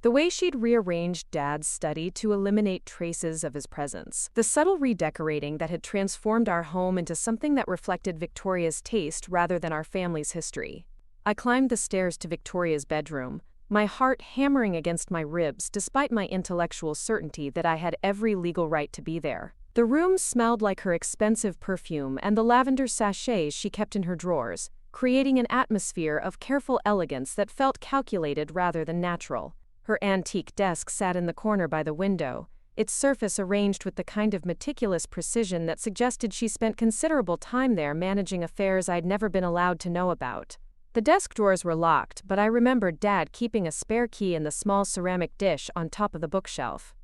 The way she'd rearranged Dad's study to eliminate traces of his presence. The subtle redecorating that had transformed our home into something that reflected Victoria's taste rather than our family's history. I climbed the stairs to Victoria's bedroom, my heart hammering against my ribs despite my intellectual certainty that I had every legal right to be there. The room smelled like her expensive perfume and the lavender sachets she kept in her drawers, creating an atmosphere of careful elegance that felt calculated rather than natural. Her antique desk sat in the corner by the window, its surface arranged with the kind of meticulous precision that suggested she spent considerable time there managing affairs I'd never been allowed to know about. The desk drawers were locked, but I remembered Dad keeping a spare key in the small ceramic dish on top of the bookshelf.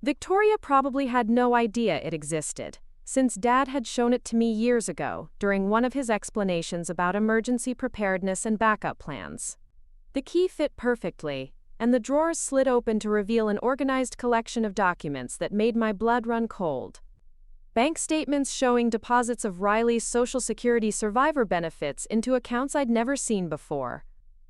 Victoria probably had no idea it existed, since Dad had shown it to me years ago during one of his explanations about emergency preparedness and backup plans. The key fit perfectly, and the drawers slid open to reveal an organized collection of documents that made my blood run cold. Bank statements showing deposits of Riley's Social Security survivor benefits into accounts I'd never seen before.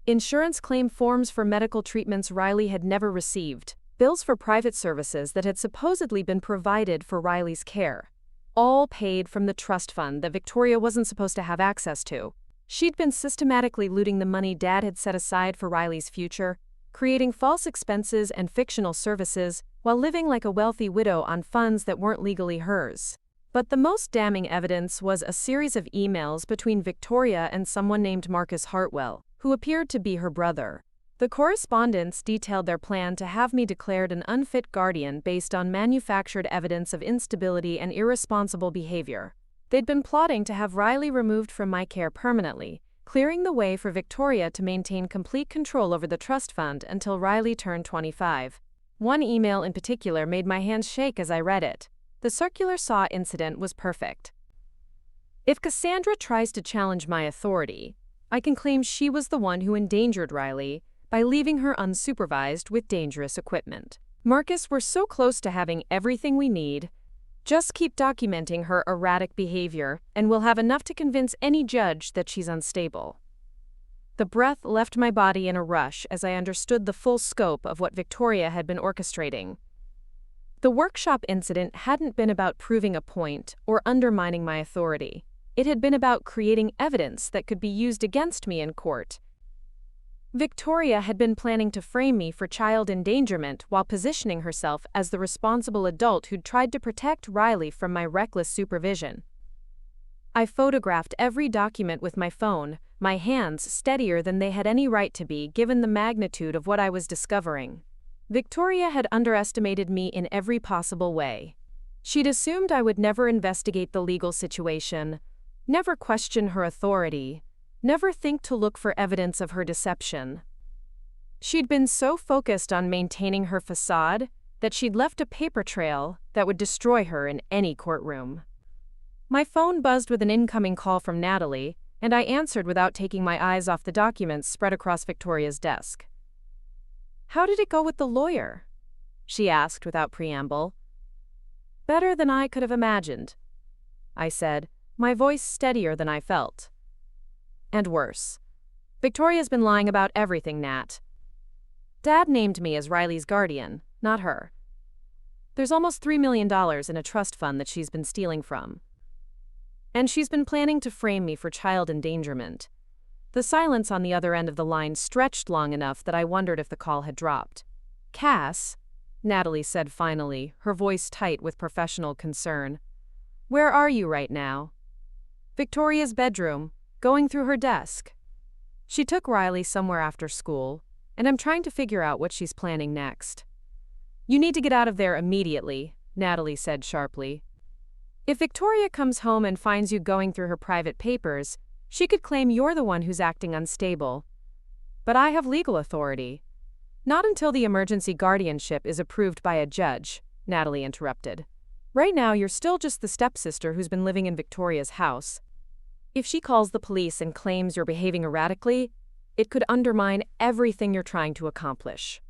Insurance claim forms for medical treatments Riley had never received. Bills for private services that had supposedly been provided for Riley's care. All paid from the trust fund that Victoria wasn't supposed to have access to. She'd been systematically looting the money Dad had set aside for Riley's future, creating false expenses and fictional services, while living like a wealthy widow on funds that weren't legally hers. But the most damning evidence was a series of emails between Victoria and someone named Marcus Hartwell, who appeared to be her brother. The correspondence detailed their plan to have me declared an unfit guardian based on manufactured evidence of instability and irresponsible behavior. They'd been plotting to have Riley removed from my care permanently, clearing the way for Victoria to maintain complete control over the trust fund until Riley turned 25. One email in particular made my hands shake as I read it. The circular saw incident was perfect. If Cassandra tries to challenge my authority, I can claim she was the one who endangered Riley by leaving her unsupervised with dangerous equipment. Marcus, we're so close to having everything we need. Just keep documenting her erratic behavior, and we'll have enough to convince any judge that she's unstable. The breath left my body in a rush as I understood the full scope of what Victoria had been orchestrating. The workshop incident hadn't been about proving a point or undermining my authority. It had been about creating evidence that could be used against me in court. Victoria had been planning to frame me for child endangerment while positioning herself as the responsible adult who'd tried to protect Riley from my reckless supervision. I photographed every document with my phone, my hands steadier than they had any right to be given the magnitude of what I was discovering. Victoria had underestimated me in every possible way. She'd assumed I would never investigate the legal situation, never question her authority, never think to look for evidence of her deception. She'd been so focused on maintaining her facade that she'd left a paper trail that would destroy her in any courtroom. My phone buzzed with an incoming call from Natalie, and I answered without taking my eyes off the documents spread across Victoria's desk. "How did it go with the lawyer?" she asked without preamble. "Better than I could have imagined," I said, my voice steadier than I felt. "And worse. Victoria's been lying about everything, Nat. Dad named me as Riley's guardian, not her. There's almost $3 million in a trust fund that she's been stealing from. And she's been planning to frame me for child endangerment." The silence on the other end of the line stretched long enough that I wondered if the call had dropped. "Cass," Natalie said finally, her voice tight with professional concern. "Where are you right now?" "Victoria's bedroom, going through her desk. She took Riley somewhere after school, and I'm trying to figure out what she's planning next." "You need to get out of there immediately," Natalie said sharply. "If Victoria comes home and finds you going through her private papers, she could claim you're the one who's acting unstable. But I have legal authority." "Not until the emergency guardianship is approved by a judge," Natalie interrupted. "Right now you're still just the stepsister who's been living in Victoria's house. If she calls the police and claims you're behaving erratically, it could undermine everything you're trying to accomplish."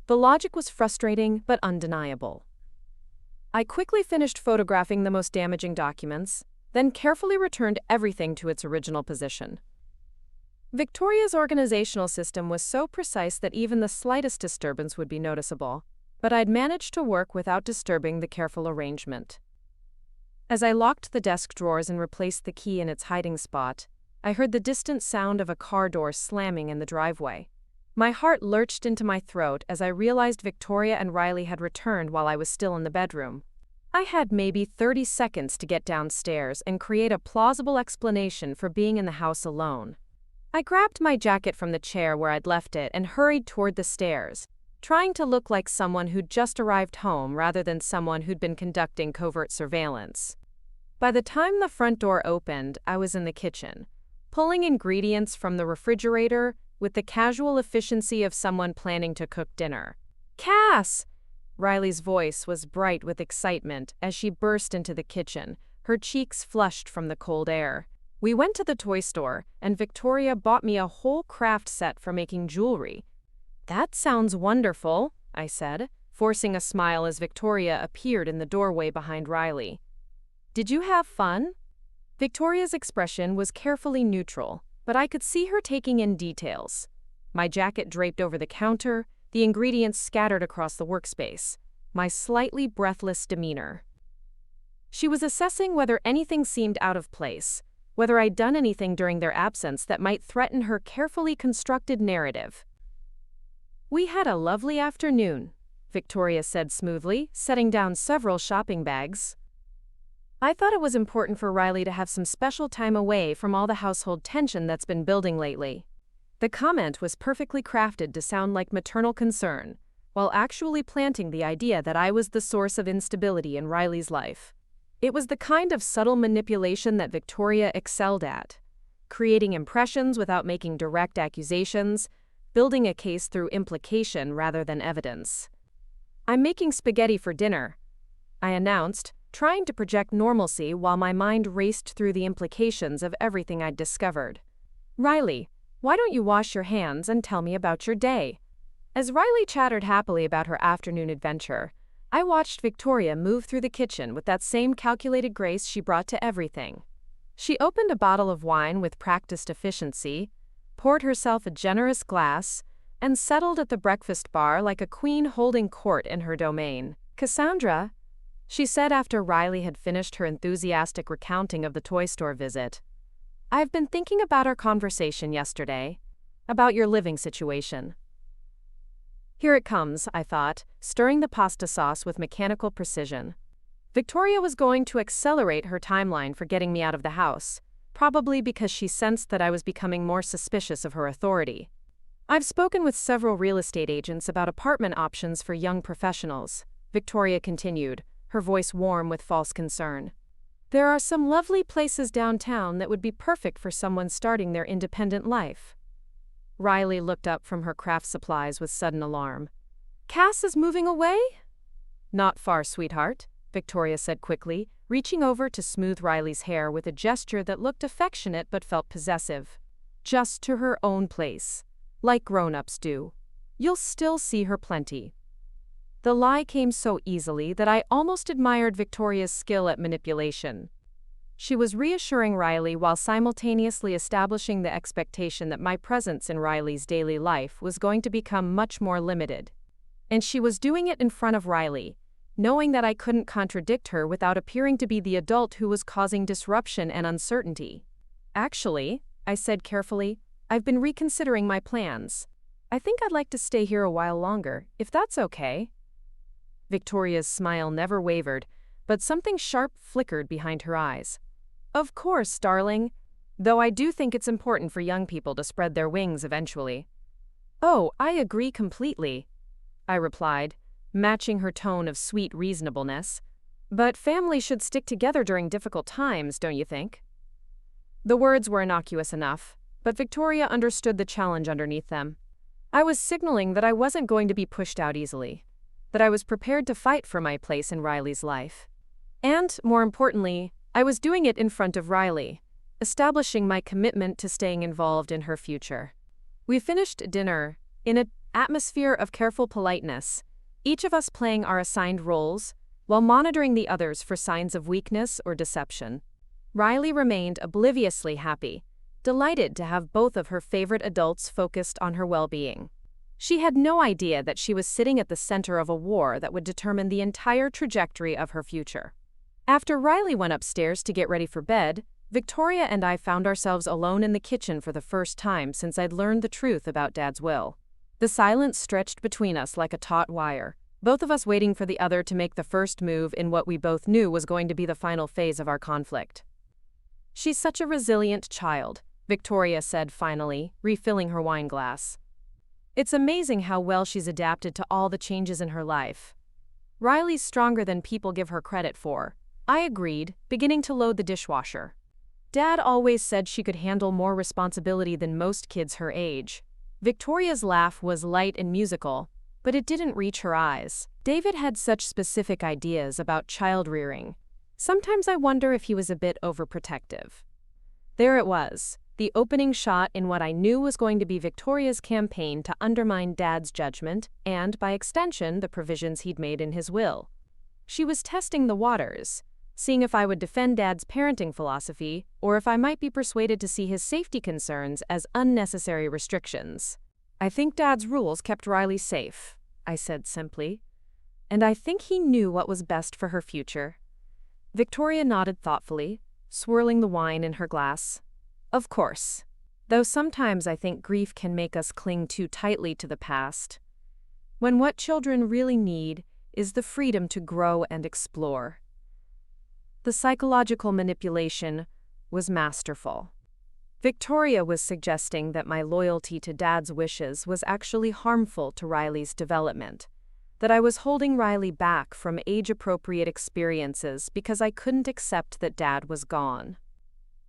The logic was frustrating but undeniable. I quickly finished photographing the most damaging documents, then carefully returned everything to its original position. Victoria's organizational system was so precise that even the slightest disturbance would be noticeable, but I'd managed to work without disturbing the careful arrangement. As I locked the desk drawers and replaced the key in its hiding spot, I heard the distant sound of a car door slamming in the driveway. My heart lurched into my throat as I realized Victoria and Riley had returned while I was still in the bedroom. I had maybe 30 seconds to get downstairs and create a plausible explanation for being in the house alone. I grabbed my jacket from the chair where I'd left it and hurried toward the stairs, trying to look like someone who'd just arrived home rather than someone who'd been conducting covert surveillance. By the time the front door opened, I was in the kitchen, pulling ingredients from the refrigerator with the casual efficiency of someone planning to cook dinner. "Cass!" Riley's voice was bright with excitement as she burst into the kitchen, her cheeks flushed from the cold air. We went to the toy store, and Victoria bought me a whole craft set for making jewelry. "That sounds wonderful," I said, forcing a smile as Victoria appeared in the doorway behind Riley. "Did you have fun?" Victoria's expression was carefully neutral, but I could see her taking in details. My jacket draped over the counter, the ingredients scattered across the workspace, my slightly breathless demeanor. She was assessing whether anything seemed out of place, whether I'd done anything during their absence that might threaten her carefully constructed narrative. "We had a lovely afternoon," Victoria said smoothly, setting down several shopping bags. "I thought it was important for Riley to have some special time away from all the household tension that's been building lately." The comment was perfectly crafted to sound like maternal concern, while actually planting the idea that I was the source of instability in Riley's life. It was the kind of subtle manipulation that Victoria excelled at, creating impressions without making direct accusations, building a case through implication rather than evidence. "I'm making spaghetti for dinner," I announced, trying to project normalcy while my mind raced through the implications of everything I'd discovered. "Riley, why don't you wash your hands and tell me about your day?" As Riley chattered happily about her afternoon adventure, I watched Victoria move through the kitchen with that same calculated grace she brought to everything. She opened a bottle of wine with practiced efficiency, poured herself a generous glass, and settled at the breakfast bar like a queen holding court in her domain. "Cassandra," she said after Riley had finished her enthusiastic recounting of the toy store visit. "I've been thinking about our conversation yesterday, about your living situation." Here it comes, I thought, stirring the pasta sauce with mechanical precision. Victoria was going to accelerate her timeline for getting me out of the house, probably because she sensed that I was becoming more suspicious of her authority. "I've spoken with several real estate agents about apartment options for young professionals," Victoria continued, her voice warm with false concern. "There are some lovely places downtown that would be perfect for someone starting their independent life." Riley looked up from her craft supplies with sudden alarm. "Cass is moving away?" "Not far, sweetheart," Victoria said quickly, reaching over to smooth Riley's hair with a gesture that looked affectionate but felt possessive. "Just to her own place, like grown-ups do. You'll still see her plenty." The lie came so easily that I almost admired Victoria's skill at manipulation. She was reassuring Riley while simultaneously establishing the expectation that my presence in Riley's daily life was going to become much more limited. And she was doing it in front of Riley, knowing that I couldn't contradict her without appearing to be the adult who was causing disruption and uncertainty. "Actually," I said carefully, "I've been reconsidering my plans. I think I'd like to stay here a while longer, if that's okay." Victoria's smile never wavered, but something sharp flickered behind her eyes. "Of course, darling. Though I do think it's important for young people to spread their wings eventually." "Oh, I agree completely," I replied, matching her tone of sweet reasonableness. "But families should stick together during difficult times, don't you think?" The words were innocuous enough, but Victoria understood the challenge underneath them. I was signaling that I wasn't going to be pushed out easily, that I was prepared to fight for my place in Riley's life. And, more importantly, I was doing it in front of Riley, establishing my commitment to staying involved in her future. We finished dinner in an atmosphere of careful politeness, each of us playing our assigned roles, while monitoring the others for signs of weakness or deception. Riley remained obliviously happy, delighted to have both of her favorite adults focused on her well-being. She had no idea that she was sitting at the center of a war that would determine the entire trajectory of her future. After Riley went upstairs to get ready for bed, Victoria and I found ourselves alone in the kitchen for the first time since I'd learned the truth about Dad's will. The silence stretched between us like a taut wire, both of us waiting for the other to make the first move in what we both knew was going to be the final phase of our conflict. "She's such a resilient child," Victoria said finally, refilling her wine glass. "It's amazing how well she's adapted to all the changes in her life." "Riley's stronger than people give her credit for," I agreed, beginning to load the dishwasher. "Dad always said she could handle more responsibility than most kids her age." Victoria's laugh was light and musical, but it didn't reach her eyes. David had such specific ideas about child rearing. Sometimes I wonder if he was a bit overprotective. There it was, the opening shot in what I knew was going to be Victoria's campaign to undermine Dad's judgment and, by extension, the provisions he'd made in his will. She was testing the waters, seeing if I would defend Dad's parenting philosophy or if I might be persuaded to see his safety concerns as unnecessary restrictions. "I think Dad's rules kept Riley safe," I said simply. "And I think he knew what was best for her future." Victoria nodded thoughtfully, swirling the wine in her glass. "Of course. Though sometimes I think grief can make us cling too tightly to the past, when what children really need is the freedom to grow and explore." The psychological manipulation was masterful. Victoria was suggesting that my loyalty to Dad's wishes was actually harmful to Riley's development, that I was holding Riley back from age-appropriate experiences because I couldn't accept that Dad was gone.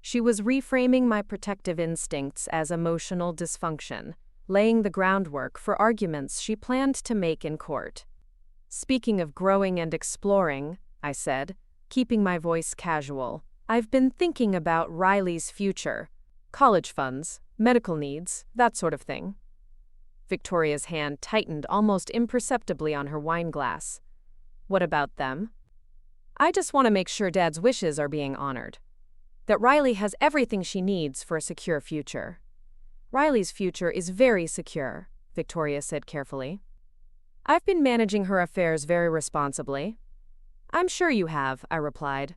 She was reframing my protective instincts as emotional dysfunction, laying the groundwork for arguments she planned to make in court. "Speaking of growing and exploring," I said, keeping my voice casual, "I've been thinking about Riley's future. College funds, medical needs, that sort of thing." Victoria's hand tightened almost imperceptibly on her wine glass. "What about them?" "I just want to make sure Dad's wishes are being honored. That Riley has everything she needs for a secure future." "Riley's future is very secure," Victoria said carefully. "I've been managing her affairs very responsibly." I'm sure you have, I replied.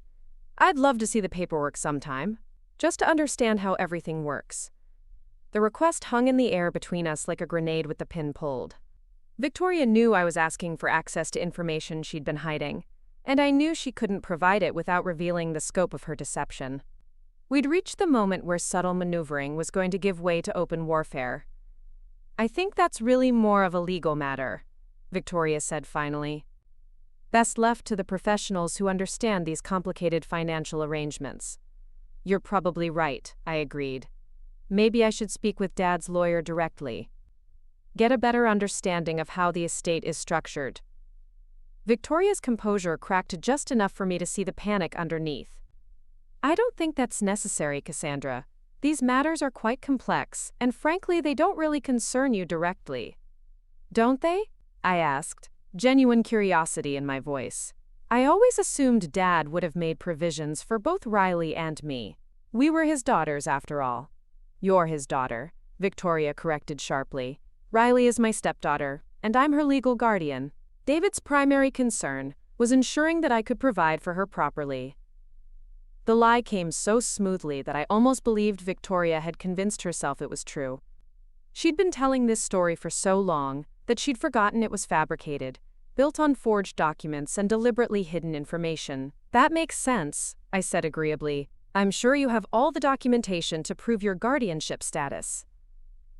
I'd love to see the paperwork sometime, just to understand how everything works. The request hung in the air between us like a grenade with the pin pulled. Victoria knew I was asking for access to information she'd been hiding, and I knew she couldn't provide it without revealing the scope of her deception. We'd reached the moment where subtle maneuvering was going to give way to open warfare. I think that's really more of a legal matter, Victoria said finally. Best left to the professionals who understand these complicated financial arrangements. You're probably right, I agreed. Maybe I should speak with Dad's lawyer directly. Get a better understanding of how the estate is structured. Victoria's composure cracked just enough for me to see the panic underneath. I don't think that's necessary, Cassandra. These matters are quite complex, and frankly, they don't really concern you directly. Don't they? I asked, genuine curiosity in my voice. I always assumed Dad would have made provisions for both Riley and me. We were his daughters, after all. You're his daughter, Victoria corrected sharply. Riley is my stepdaughter, and I'm her legal guardian. David's primary concern was ensuring that I could provide for her properly. The lie came so smoothly that I almost believed Victoria had convinced herself it was true. She'd been telling this story for so long that she'd forgotten it was fabricated, built on forged documents and deliberately hidden information. That makes sense, I said agreeably. I'm sure you have all the documentation to prove your guardianship status.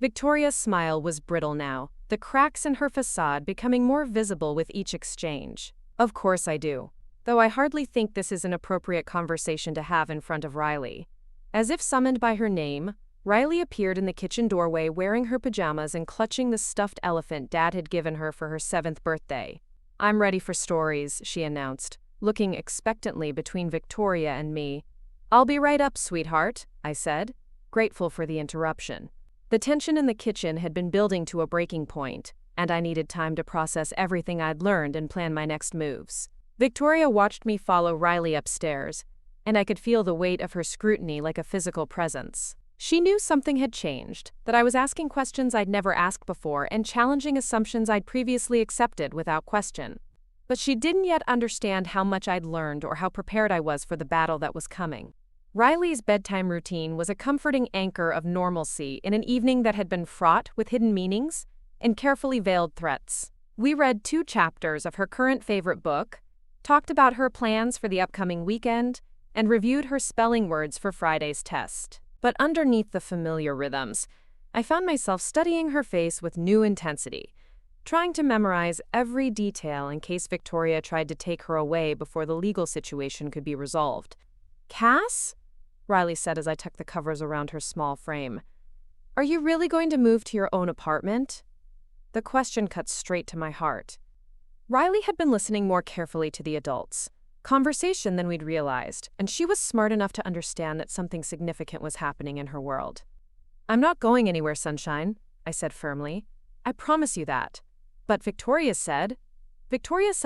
Victoria's smile was brittle now, the cracks in her facade becoming more visible with each exchange. Of course I do. Though I hardly think this is an appropriate conversation to have in front of Riley. As if summoned by her name, Riley appeared in the kitchen doorway wearing her pajamas and clutching the stuffed elephant Dad had given her for her 7th birthday. I'm ready for stories, she announced, looking expectantly between Victoria and me. I'll be right up, sweetheart, I said, grateful for the interruption. The tension in the kitchen had been building to a breaking point, and I needed time to process everything I'd learned and plan my next moves. Victoria watched me follow Riley upstairs, and I could feel the weight of her scrutiny like a physical presence. She knew something had changed, that I was asking questions I'd never asked before and challenging assumptions I'd previously accepted without question. But she didn't yet understand how much I'd learned or how prepared I was for the battle that was coming. Riley's bedtime routine was a comforting anchor of normalcy in an evening that had been fraught with hidden meanings and carefully veiled threats. We read 2 chapters of her current favorite book, talked about her plans for the upcoming weekend, and reviewed her spelling words for Friday's test. But underneath the familiar rhythms, I found myself studying her face with new intensity, trying to memorize every detail in case Victoria tried to take her away before the legal situation could be resolved. Cass? Riley said as I tucked the covers around her small frame. Are you really going to move to your own apartment? The question cut straight to my heart. Riley had been listening more carefully to the adults' conversation than we'd realized, and she was smart enough to understand that something significant was happening in her world. I'm not going anywhere, Sunshine, I said firmly. I promise you that. But Victoria says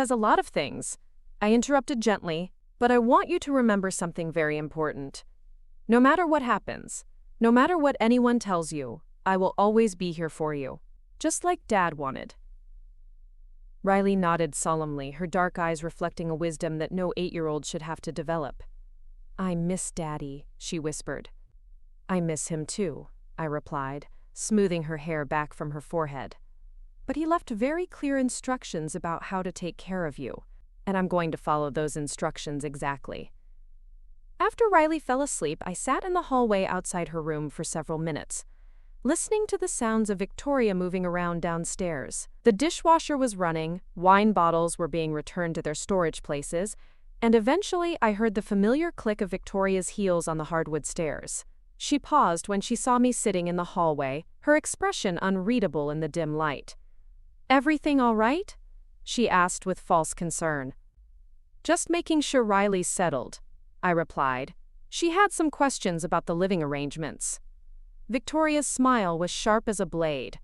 a lot of things. I interrupted gently, but I want you to remember something very important. No matter what happens, no matter what anyone tells you, I will always be here for you. Just like Dad wanted. Riley nodded solemnly, her dark eyes reflecting a wisdom that no 8-year-old should have to develop. I miss Daddy, she whispered. I miss him too, I replied, smoothing her hair back from her forehead. But he left very clear instructions about how to take care of you, and I'm going to follow those instructions exactly. After Riley fell asleep, I sat in the hallway outside her room for several minutes, listening to the sounds of Victoria moving around downstairs. The dishwasher was running, wine bottles were being returned to their storage places, and eventually I heard the familiar click of Victoria's heels on the hardwood stairs. She paused when she saw me sitting in the hallway, her expression unreadable in the dim light. Everything all right? She asked with false concern. Just making sure Riley's settled, I replied. She had some questions about the living arrangements. Victoria's smile was sharp as a blade.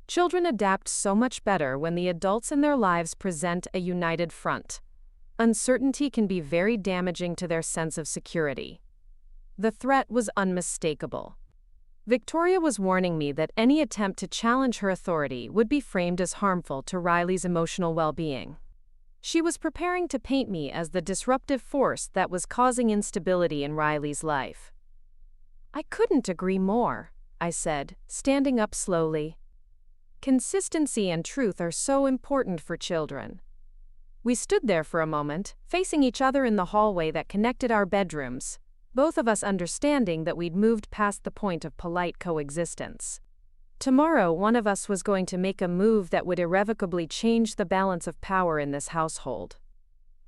Children adapt so much better when the adults in their lives present a united front. Uncertainty can be very damaging to their sense of security. The threat was unmistakable. Victoria was warning me that any attempt to challenge her authority would be framed as harmful to Riley's emotional well-being. She was preparing to paint me as the disruptive force that was causing instability in Riley's life. "I couldn't agree more," I said, standing up slowly. "Consistency and truth are so important for children." We stood there for a moment, facing each other in the hallway that connected our bedrooms, both of us understanding that we'd moved past the point of polite coexistence. Tomorrow, one of us was going to make a move that would irrevocably change the balance of power in this household.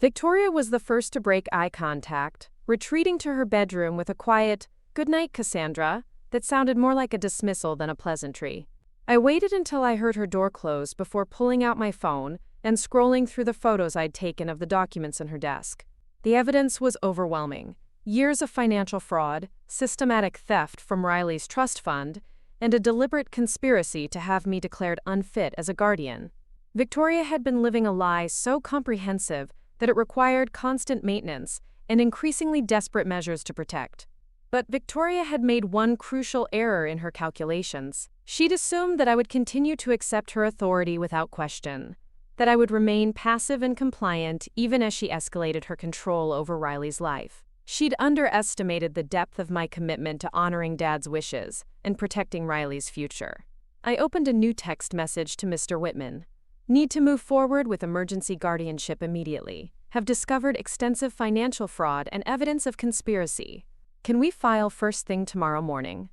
Victoria was the first to break eye contact, retreating to her bedroom with a quiet, "Good night, Cassandra," that sounded more like a dismissal than a pleasantry. I waited until I heard her door close before pulling out my phone and scrolling through the photos I'd taken of the documents on her desk. The evidence was overwhelming. Years of financial fraud, systematic theft from Riley's trust fund, and a deliberate conspiracy to have me declared unfit as a guardian. Victoria had been living a lie so comprehensive that it required constant maintenance and increasingly desperate measures to protect. But Victoria had made one crucial error in her calculations. She'd assumed that I would continue to accept her authority without question, that I would remain passive and compliant even as she escalated her control over Riley's life. She'd underestimated the depth of my commitment to honoring Dad's wishes and protecting Riley's future. I opened a new text message to Mr. Whitman. "Need to move forward with emergency guardianship immediately. Have discovered extensive financial fraud and evidence of conspiracy. Can we file first thing tomorrow morning?"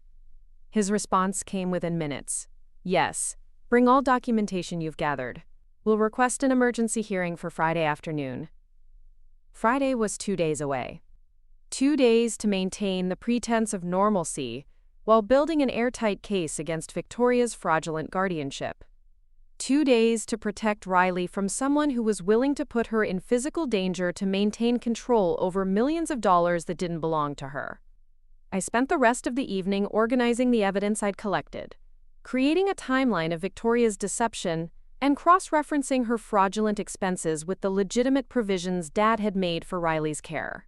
His response came within minutes. "Yes. Bring all documentation you've gathered. We'll request an emergency hearing for Friday afternoon." Friday was 2 days away. 2 days to maintain the pretense of normalcy while building an airtight case against Victoria's fraudulent guardianship. 2 days to protect Riley from someone who was willing to put her in physical danger to maintain control over millions of dollars that didn't belong to her. I spent the rest of the evening organizing the evidence I'd collected, creating a timeline of Victoria's deception, and cross-referencing her fraudulent expenses with the legitimate provisions Dad had made for Riley's care.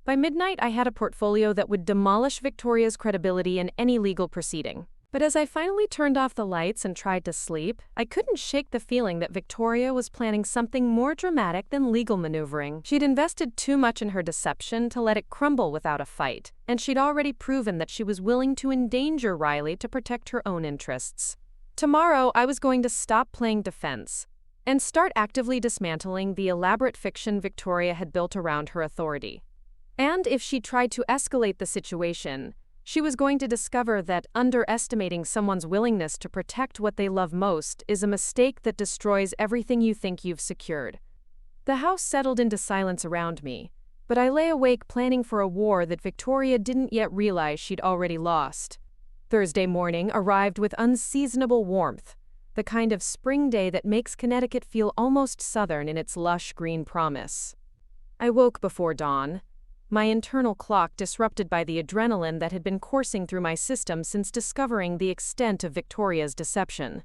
By midnight, I had a portfolio that would demolish Victoria's credibility in any legal proceeding. But as I finally turned off the lights and tried to sleep, I couldn't shake the feeling that Victoria was planning something more dramatic than legal maneuvering. She'd invested too much in her deception to let it crumble without a fight, and she'd already proven that she was willing to endanger Riley to protect her own interests. Tomorrow, I was going to stop playing defense and start actively dismantling the elaborate fiction Victoria had built around her authority. And if she tried to escalate the situation, she was going to discover that underestimating someone's willingness to protect what they love most is a mistake that destroys everything you think you've secured. The house settled into silence around me, but I lay awake planning for a war that Victoria didn't yet realize she'd already lost. Thursday morning arrived with unseasonable warmth, the kind of spring day that makes Connecticut feel almost southern in its lush green promise. I woke before dawn, my internal clock disrupted by the adrenaline that had been coursing through my system since discovering the extent of Victoria's deception.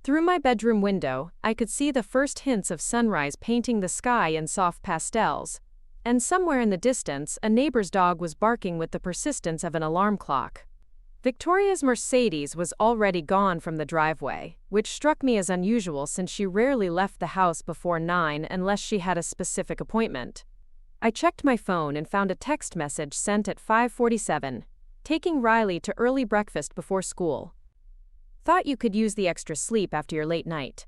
Through my bedroom window, I could see the first hints of sunrise painting the sky in soft pastels, and somewhere in the distance, a neighbor's dog was barking with the persistence of an alarm clock. Victoria's Mercedes was already gone from the driveway, which struck me as unusual since she rarely left the house before 9 unless she had a specific appointment. I checked my phone and found a text message sent at 5:47, taking Riley to early breakfast before school. Thought you could use the extra sleep after your late night.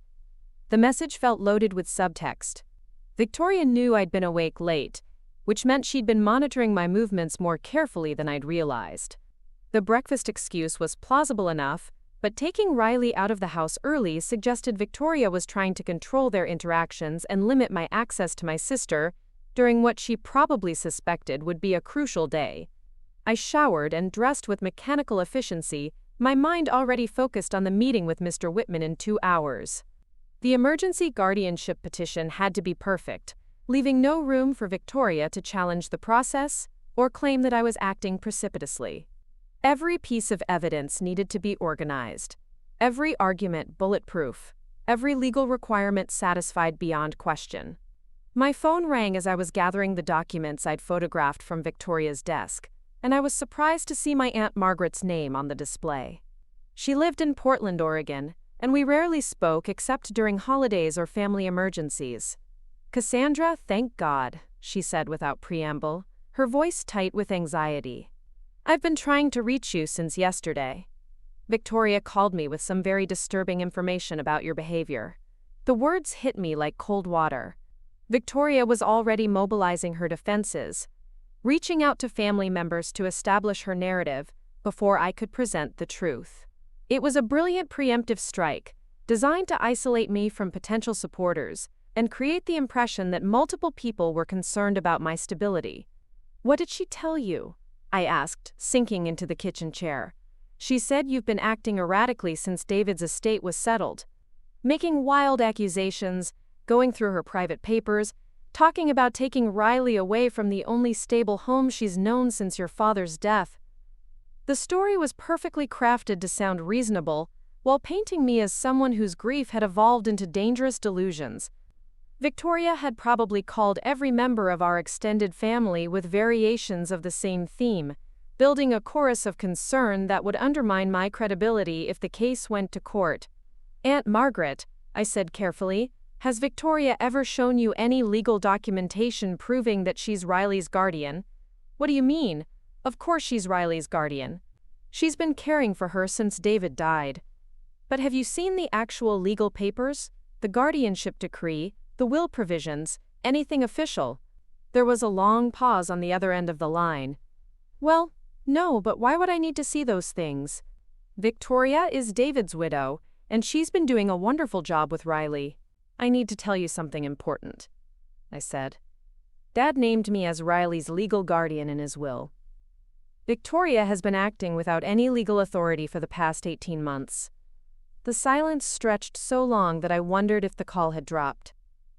The message felt loaded with subtext. Victoria knew I'd been awake late, which meant she'd been monitoring my movements more carefully than I'd realized. The breakfast excuse was plausible enough, but taking Riley out of the house early suggested Victoria was trying to control their interactions and limit my access to my sister during what she probably suspected would be a crucial day. I showered and dressed with mechanical efficiency, my mind already focused on the meeting with Mr. Whitman in 2 hours. The emergency guardianship petition had to be perfect, leaving no room for Victoria to challenge the process or claim that I was acting precipitously. Every piece of evidence needed to be organized, every argument bulletproof, every legal requirement satisfied beyond question. My phone rang as I was gathering the documents I'd photographed from Victoria's desk, and I was surprised to see my Aunt Margaret's name on the display. She lived in Portland, Oregon, and we rarely spoke except during holidays or family emergencies. Cassandra, thank God, she said without preamble, her voice tight with anxiety. I've been trying to reach you since yesterday. Victoria called me with some very disturbing information about your behavior. The words hit me like cold water. Victoria was already mobilizing her defenses, reaching out to family members to establish her narrative before I could present the truth. It was a brilliant preemptive strike, designed to isolate me from potential supporters and create the impression that multiple people were concerned about my stability. What did she tell you? I asked, sinking into the kitchen chair. She said you've been acting erratically since David's estate was settled, making wild accusations, going through her private papers, talking about taking Riley away from the only stable home she's known since your father's death. The story was perfectly crafted to sound reasonable, while painting me as someone whose grief had evolved into dangerous delusions. Victoria had probably called every member of our extended family with variations of the same theme, building a chorus of concern that would undermine my credibility if the case went to court. Aunt Margaret, I said carefully, has Victoria ever shown you any legal documentation proving that she's Riley's guardian? What do you mean? Of course she's Riley's guardian. She's been caring for her since David died. But have you seen the actual legal papers? The guardianship decree? The will provisions, anything official? There was a long pause on the other end of the line. Well, no, but why would I need to see those things? Victoria is David's widow, and she's been doing a wonderful job with Riley. I need to tell you something important, I said. Dad named me as Riley's legal guardian in his will. Victoria has been acting without any legal authority for the past 18 months. The silence stretched so long that I wondered if the call had dropped.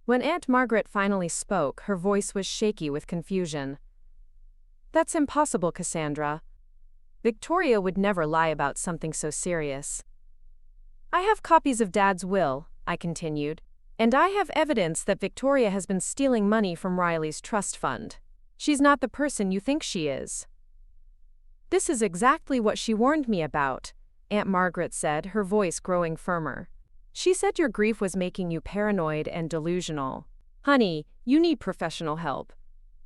When Aunt Margaret finally spoke, her voice was shaky with confusion. That's impossible, Cassandra. Victoria would never lie about something so serious. I have copies of Dad's will, I continued, and I have evidence that Victoria has been stealing money from Riley's trust fund. She's not the person you think she is. This is exactly what she warned me about, Aunt Margaret said, her voice growing firmer. She said your grief was making you paranoid and delusional. Honey, you need professional help.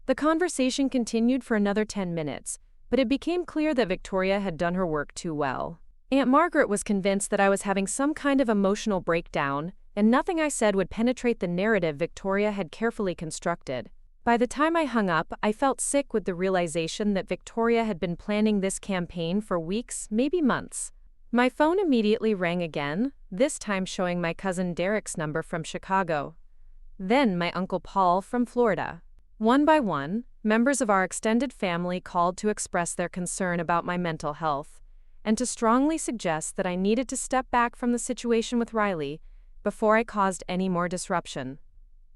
The conversation continued for another 10 minutes, but it became clear that Victoria had done her work too well. Aunt Margaret was convinced that I was having some kind of emotional breakdown, and nothing I said would penetrate the narrative Victoria had carefully constructed. By the time I hung up, I felt sick with the realization that Victoria had been planning this campaign for weeks, maybe months. My phone immediately rang again, this time showing my cousin Derek's number from Chicago. Then my Uncle Paul from Florida. One by one, members of our extended family called to express their concern about my mental health, and to strongly suggest that I needed to step back from the situation with Riley before I caused any more disruption.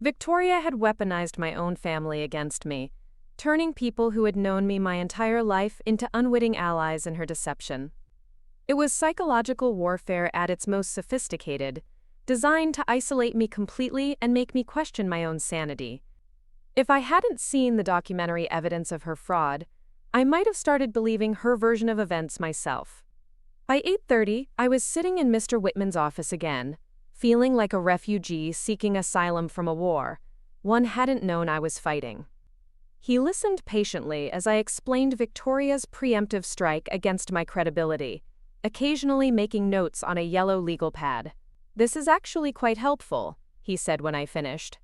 Victoria had weaponized my own family against me, turning people who had known me my entire life into unwitting allies in her deception. It was psychological warfare at its most sophisticated, designed to isolate me completely and make me question my own sanity. If I hadn't seen the documentary evidence of her fraud, I might have started believing her version of events myself. By 8:30, I was sitting in Mr. Whitman's office again, feeling like a refugee seeking asylum from a war one hadn't known I was fighting. He listened patiently as I explained Victoria's preemptive strike against my credibility, occasionally making notes on a yellow legal pad. This is actually quite helpful, he said when I finished.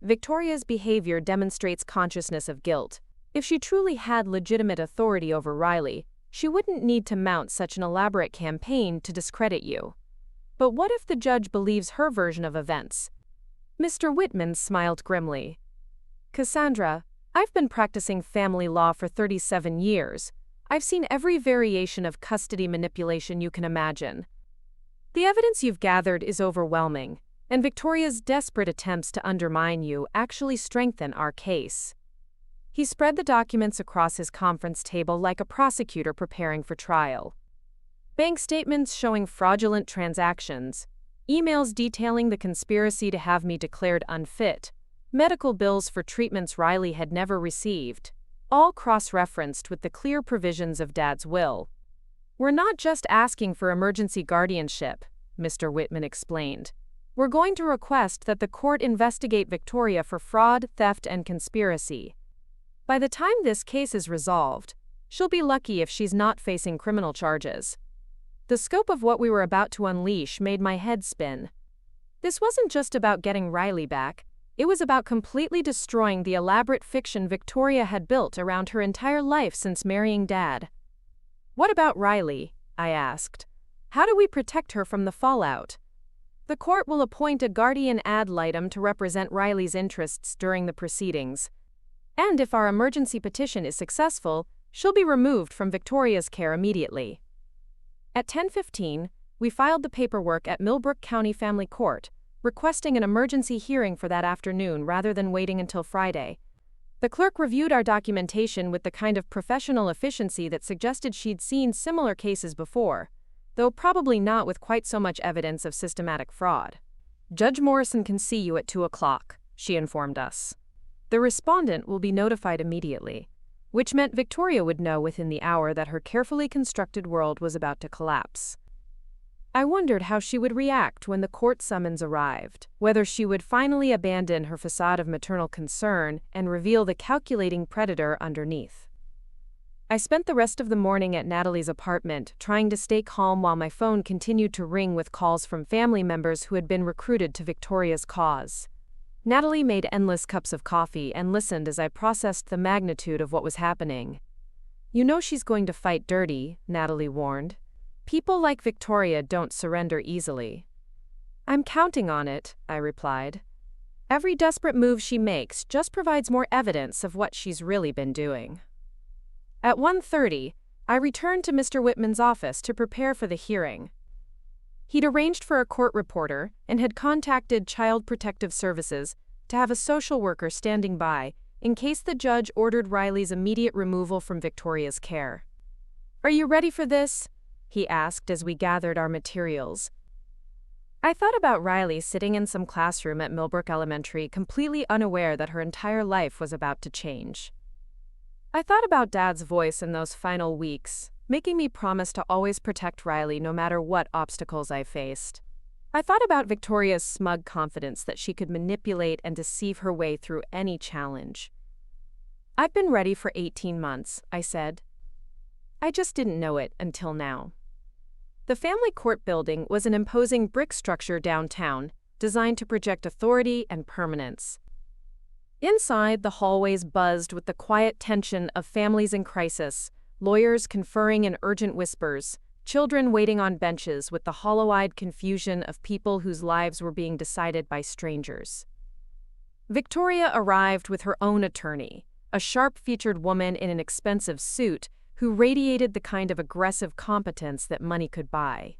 Victoria's behavior demonstrates consciousness of guilt. If she truly had legitimate authority over Riley, she wouldn't need to mount such an elaborate campaign to discredit you. But what if the judge believes her version of events? Mr. Whitman smiled grimly. Cassandra, I've been practicing family law for 37 years. I've seen every variation of custody manipulation you can imagine. The evidence you've gathered is overwhelming, and Victoria's desperate attempts to undermine you actually strengthen our case. He spread the documents across his conference table like a prosecutor preparing for trial. Bank statements showing fraudulent transactions, emails detailing the conspiracy to have me declared unfit, medical bills for treatments Riley had never received, all cross-referenced with the clear provisions of Dad's will. We're not just asking for emergency guardianship, Mr. Whitman explained. We're going to request that the court investigate Victoria for fraud, theft, and conspiracy. By the time this case is resolved, she'll be lucky if she's not facing criminal charges." The scope of what we were about to unleash made my head spin. This wasn't just about getting Riley back, it was about completely destroying the elaborate fiction Victoria had built around her entire life since marrying Dad. "What about Riley?" I asked. "How do we protect her from the fallout?" "The court will appoint a guardian ad litem to represent Riley's interests during the proceedings. And if our emergency petition is successful, she'll be removed from Victoria's care immediately." At 10:15, we filed the paperwork at Millbrook County Family Court, requesting an emergency hearing for that afternoon rather than waiting until Friday. The clerk reviewed our documentation with the kind of professional efficiency that suggested she'd seen similar cases before, though probably not with quite so much evidence of systematic fraud. "Judge Morrison can see you at 2 o'clock, she informed us. The respondent will be notified immediately, which meant Victoria would know within the hour that her carefully constructed world was about to collapse. I wondered how she would react when the court summons arrived, whether she would finally abandon her facade of maternal concern and reveal the calculating predator underneath. I spent the rest of the morning at Natalie's apartment, trying to stay calm while my phone continued to ring with calls from family members who had been recruited to Victoria's cause. Natalie made endless cups of coffee and listened as I processed the magnitude of what was happening. "You know she's going to fight dirty," Natalie warned. "People like Victoria don't surrender easily." "I'm counting on it," I replied. "Every desperate move she makes just provides more evidence of what she's really been doing." At 1:30, I returned to Mr. Whitman's office to prepare for the hearing. He'd arranged for a court reporter and had contacted Child Protective Services to have a social worker standing by in case the judge ordered Riley's immediate removal from Victoria's care. "Are you ready for this?" he asked as we gathered our materials. I thought about Riley sitting in some classroom at Millbrook Elementary, completely unaware that her entire life was about to change. I thought about Dad's voice in those final weeks, making me promise to always protect Riley no matter what obstacles I faced. I thought about Victoria's smug confidence that she could manipulate and deceive her way through any challenge. "I've been ready for 18 months, I said. I just didn't know it until now. The family court building was an imposing brick structure downtown, designed to project authority and permanence. Inside, the hallways buzzed with the quiet tension of families in crisis, lawyers conferring in urgent whispers, children waiting on benches with the hollow-eyed confusion of people whose lives were being decided by strangers. Victoria arrived with her own attorney, a sharp-featured woman in an expensive suit who radiated the kind of aggressive competence that money could buy.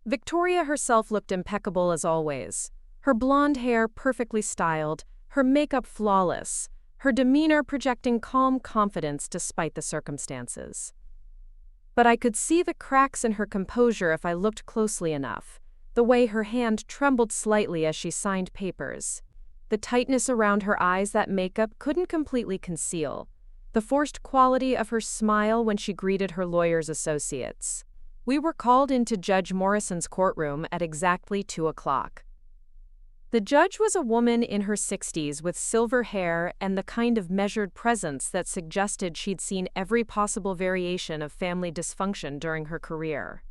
Victoria herself looked impeccable as always, her blonde hair perfectly styled, her makeup flawless, her demeanor projecting calm confidence despite the circumstances. But I could see the cracks in her composure if I looked closely enough, the way her hand trembled slightly as she signed papers, the tightness around her eyes that makeup couldn't completely conceal, the forced quality of her smile when she greeted her lawyer's associates. We were called into Judge Morrison's courtroom at exactly 2 o'clock. The judge was a woman in her 60s with silver hair and the kind of measured presence that suggested she'd seen every possible variation of family dysfunction during her career.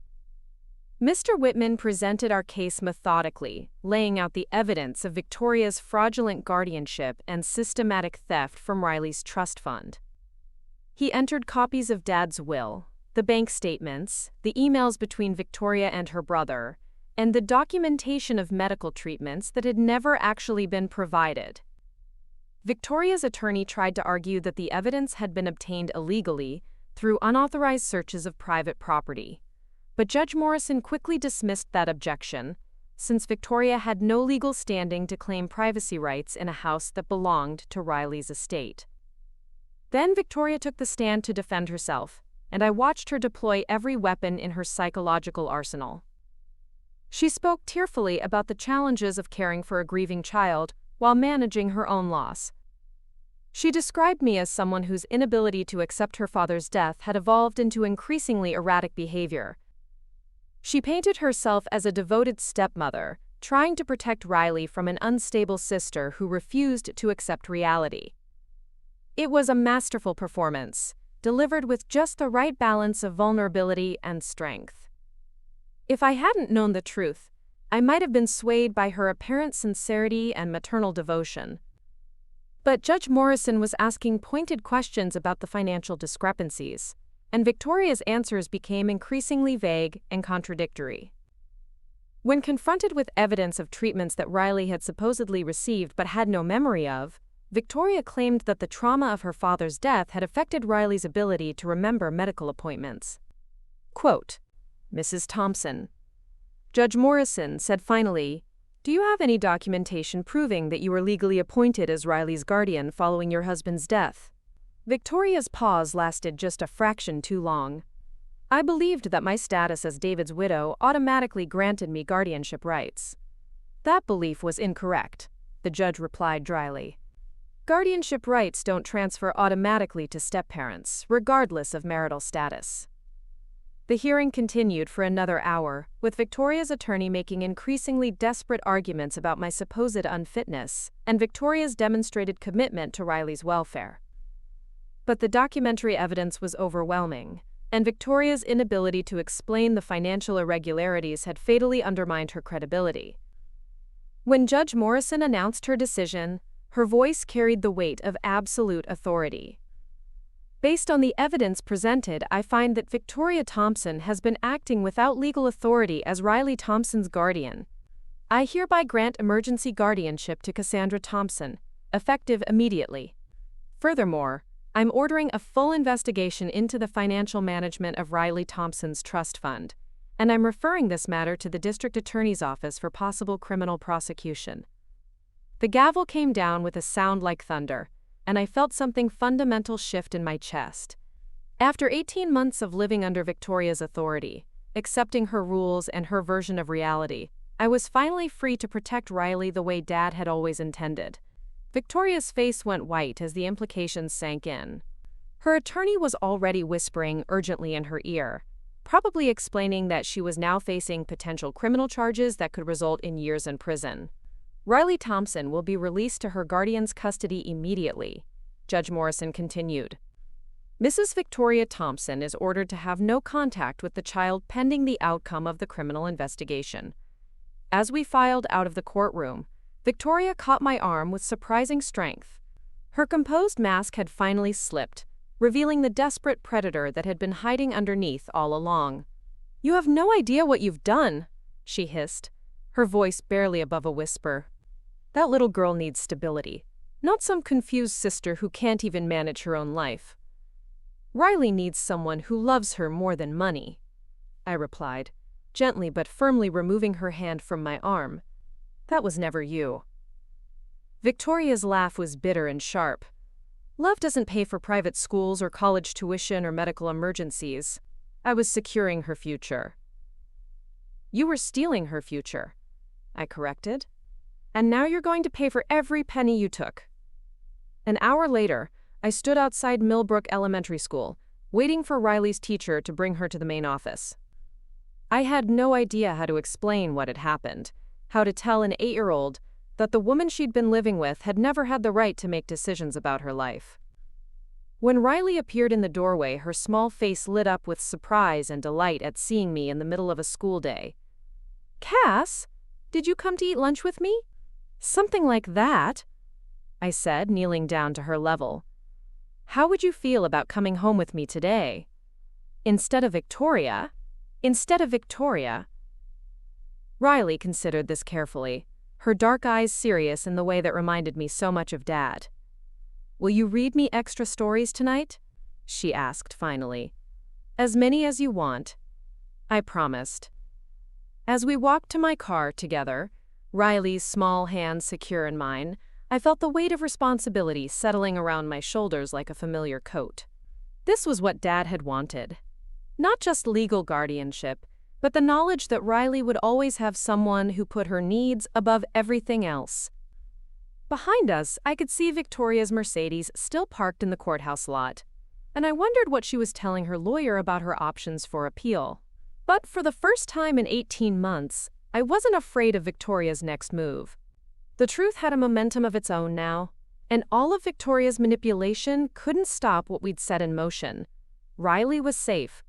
Mr. Whitman presented our case methodically, laying out the evidence of Victoria's fraudulent guardianship and systematic theft from Riley's trust fund. He entered copies of Dad's will, the bank statements, the emails between Victoria and her brother, and the documentation of medical treatments that had never actually been provided. Victoria's attorney tried to argue that the evidence had been obtained illegally through unauthorized searches of private property. But Judge Morrison quickly dismissed that objection, since Victoria had no legal standing to claim privacy rights in a house that belonged to Riley's estate. Then Victoria took the stand to defend herself, and I watched her deploy every weapon in her psychological arsenal. She spoke tearfully about the challenges of caring for a grieving child while managing her own loss. She described me as someone whose inability to accept her father's death had evolved into increasingly erratic behavior. She painted herself as a devoted stepmother, trying to protect Riley from an unstable sister who refused to accept reality. It was a masterful performance, delivered with just the right balance of vulnerability and strength. If I hadn't known the truth, I might have been swayed by her apparent sincerity and maternal devotion. But Judge Morrison was asking pointed questions about the financial discrepancies, and Victoria's answers became increasingly vague and contradictory. When confronted with evidence of treatments that Riley had supposedly received but had no memory of, Victoria claimed that the trauma of her father's death had affected Riley's ability to remember medical appointments. Quote, "Mrs. Thompson. Judge Morrison said finally, 'Do you have any documentation proving that you were legally appointed as Riley's guardian following your husband's death?' Victoria's pause lasted just a fraction too long. I believed that my status as David's widow automatically granted me guardianship rights. That belief was incorrect, the judge replied dryly. Guardianship rights don't transfer automatically to stepparents, regardless of marital status. The hearing continued for another hour, with Victoria's attorney making increasingly desperate arguments about my supposed unfitness and Victoria's demonstrated commitment to Riley's welfare. But the documentary evidence was overwhelming, and Victoria's inability to explain the financial irregularities had fatally undermined her credibility. When Judge Morrison announced her decision, her voice carried the weight of absolute authority. Based on the evidence presented, I find that Victoria Thompson has been acting without legal authority as Riley Thompson's guardian. I hereby grant emergency guardianship to Cassandra Thompson, effective immediately. Furthermore, I'm ordering a full investigation into the financial management of Riley Thompson's trust fund, and I'm referring this matter to the District Attorney's Office for possible criminal prosecution. The gavel came down with a sound like thunder, and I felt something fundamental shift in my chest. After 18 months of living under Victoria's authority, accepting her rules and her version of reality, I was finally free to protect Riley the way Dad had always intended. Victoria's face went white as the implications sank in. Her attorney was already whispering urgently in her ear, probably explaining that she was now facing potential criminal charges that could result in years in prison. Riley Thompson will be released to her guardian's custody immediately, Judge Morrison continued. Mrs. Victoria Thompson is ordered to have no contact with the child pending the outcome of the criminal investigation. As we filed out of the courtroom, Victoria caught my arm with surprising strength. Her composed mask had finally slipped, revealing the desperate predator that had been hiding underneath all along. "You have no idea what you've done," she hissed, her voice barely above a whisper. "That little girl needs stability, not some confused sister who can't even manage her own life. Riley needs someone who loves her more than money," I replied, gently but firmly removing her hand from my arm. "That was never you." Victoria's laugh was bitter and sharp. "Love doesn't pay for private schools or college tuition or medical emergencies. I was securing her future." "You were stealing her future," I corrected. "And now you're going to pay for every penny you took." An hour later, I stood outside Millbrook Elementary School, waiting for Riley's teacher to bring her to the main office. I had no idea how to explain what had happened, how to tell an 8-year-old that the woman she'd been living with had never had the right to make decisions about her life. When Riley appeared in the doorway, her small face lit up with surprise and delight at seeing me in the middle of a school day. "Cass, did you come to eat lunch with me?" "Something like that," I said, kneeling down to her level. "How would you feel about coming home with me today? Instead of Victoria." Riley considered this carefully, her dark eyes serious in the way that reminded me so much of Dad. "Will you read me extra stories tonight?" she asked finally. "As many as you want," I promised. As we walked to my car together, Riley's small hands secure in mine, I felt the weight of responsibility settling around my shoulders like a familiar coat. This was what Dad had wanted. Not just legal guardianship, but the knowledge that Riley would always have someone who put her needs above everything else. Behind us, I could see Victoria's Mercedes still parked in the courthouse lot, and I wondered what she was telling her lawyer about her options for appeal. But for the first time in 18 months, I wasn't afraid of Victoria's next move. The truth had a momentum of its own now, and all of Victoria's manipulation couldn't stop what we'd set in motion. Riley was safe.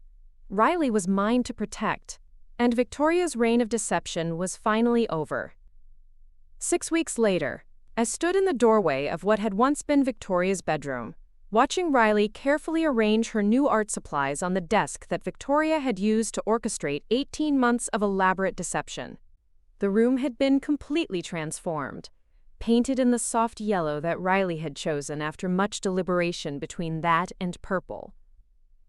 Riley was mine to protect, and Victoria's reign of deception was finally over. 6 weeks later, I stood in the doorway of what had once been Victoria's bedroom, watching Riley carefully arrange her new art supplies on the desk that Victoria had used to orchestrate 18 months of elaborate deception. The room had been completely transformed, painted in the soft yellow that Riley had chosen after much deliberation between that and purple.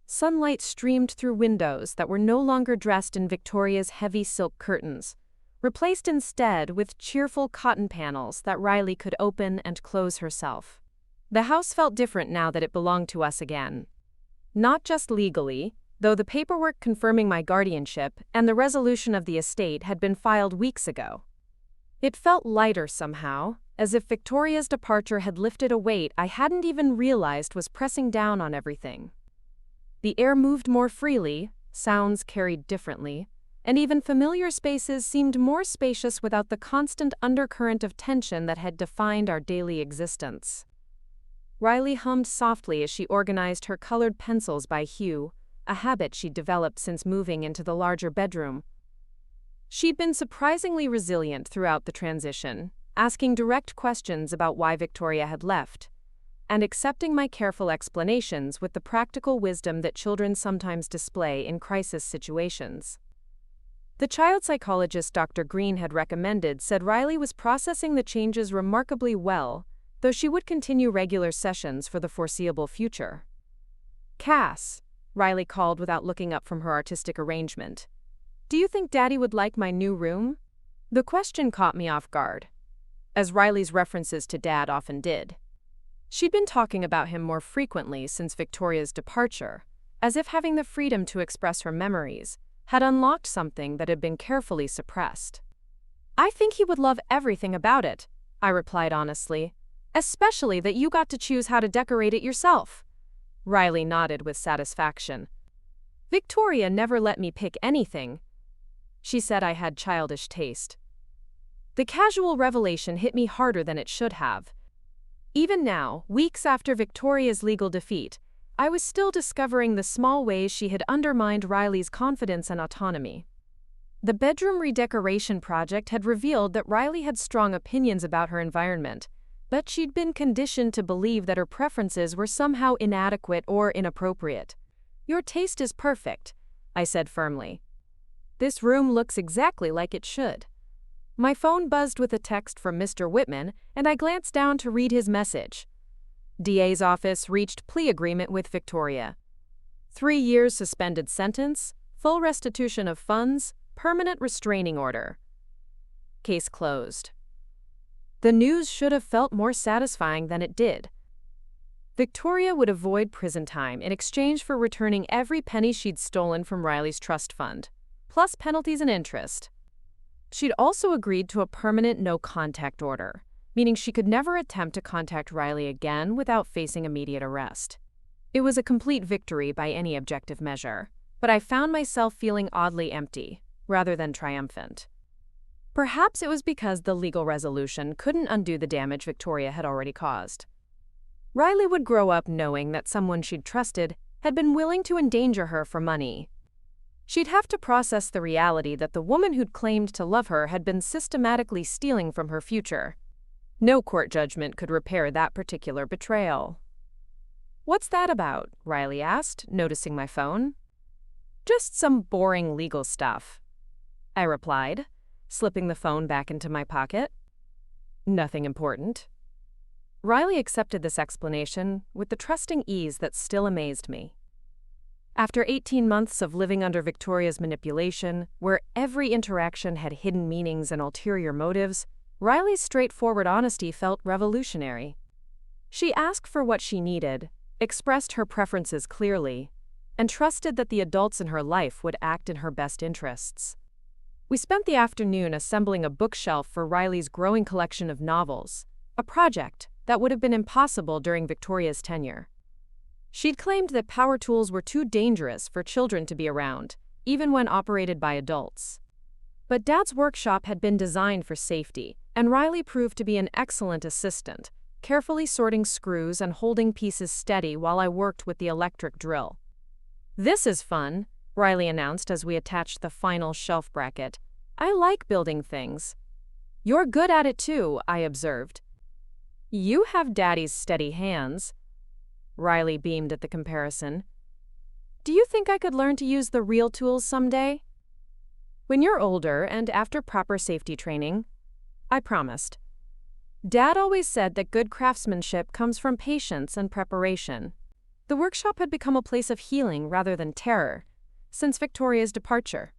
Sunlight streamed through windows that were no longer dressed in Victoria's heavy silk curtains, replaced instead with cheerful cotton panels that Riley could open and close herself. The house felt different now that it belonged to us again. Not just legally, though the paperwork confirming my guardianship and the resolution of the estate had been filed weeks ago. It felt lighter somehow, as if Victoria's departure had lifted a weight I hadn't even realized was pressing down on everything. The air moved more freely, sounds carried differently, and even familiar spaces seemed more spacious without the constant undercurrent of tension that had defined our daily existence. Riley hummed softly as she organized her colored pencils by hue, a habit she'd developed since moving into the larger bedroom. She'd been surprisingly resilient throughout the transition, asking direct questions about why Victoria had left, and accepting my careful explanations with the practical wisdom that children sometimes display in crisis situations. The child psychologist Dr. Green had recommended said Riley was processing the changes remarkably well, though she would continue regular sessions for the foreseeable future. "Cass," Riley called without looking up from her artistic arrangement. "Do you think Daddy would like my new room?" The question caught me off guard, as Riley's references to Dad often did. She'd been talking about him more frequently since Victoria's departure, as if having the freedom to express her memories had unlocked something that had been carefully suppressed. "I think he would love everything about it," I replied honestly, "especially that you got to choose how to decorate it yourself." Riley nodded with satisfaction. "Victoria never let me pick anything." She said I had childish taste. The casual revelation hit me harder than it should have. Even now, weeks after Victoria's legal defeat, I was still discovering the small ways she had undermined Riley's confidence and autonomy. The bedroom redecoration project had revealed that Riley had strong opinions about her environment, but she'd been conditioned to believe that her preferences were somehow inadequate or inappropriate. "Your taste is perfect," I said firmly. "This room looks exactly like it should." My phone buzzed with a text from Mr. Whitman, and I glanced down to read his message. DA's office reached plea agreement with Victoria. 3 years suspended sentence, full restitution of funds, permanent restraining order. Case closed. The news should have felt more satisfying than it did. Victoria would avoid prison time in exchange for returning every penny she'd stolen from Riley's trust fund, plus penalties and interest. She'd also agreed to a permanent no-contact order, meaning she could never attempt to contact Riley again without facing immediate arrest. It was a complete victory by any objective measure, but I found myself feeling oddly empty, rather than triumphant. Perhaps it was because the legal resolution couldn't undo the damage Victoria had already caused. Riley would grow up knowing that someone she'd trusted had been willing to endanger her for money. She'd have to process the reality that the woman who'd claimed to love her had been systematically stealing from her future. No court judgment could repair that particular betrayal. "What's that about?" Riley asked, noticing my phone. "Just some boring legal stuff," I replied, slipping the phone back into my pocket. "Nothing important." Riley accepted this explanation with the trusting ease that still amazed me. After 18 months of living under Victoria's manipulation, where every interaction had hidden meanings and ulterior motives, Riley's straightforward honesty felt revolutionary. She asked for what she needed, expressed her preferences clearly, and trusted that the adults in her life would act in her best interests. We spent the afternoon assembling a bookshelf for Riley's growing collection of novels, a project that would have been impossible during Victoria's tenure. She'd claimed that power tools were too dangerous for children to be around, even when operated by adults. But Dad's workshop had been designed for safety, and Riley proved to be an excellent assistant, carefully sorting screws and holding pieces steady while I worked with the electric drill. "This is fun," Riley announced as we attached the final shelf bracket. "I like building things." "You're good at it too," I observed. "You have Daddy's steady hands." Riley beamed at the comparison. "Do you think I could learn to use the real tools someday?" "When you're older and after proper safety training," I promised. Dad always said that good craftsmanship comes from patience and preparation. The workshop had become a place of healing rather than terror since Victoria's departure.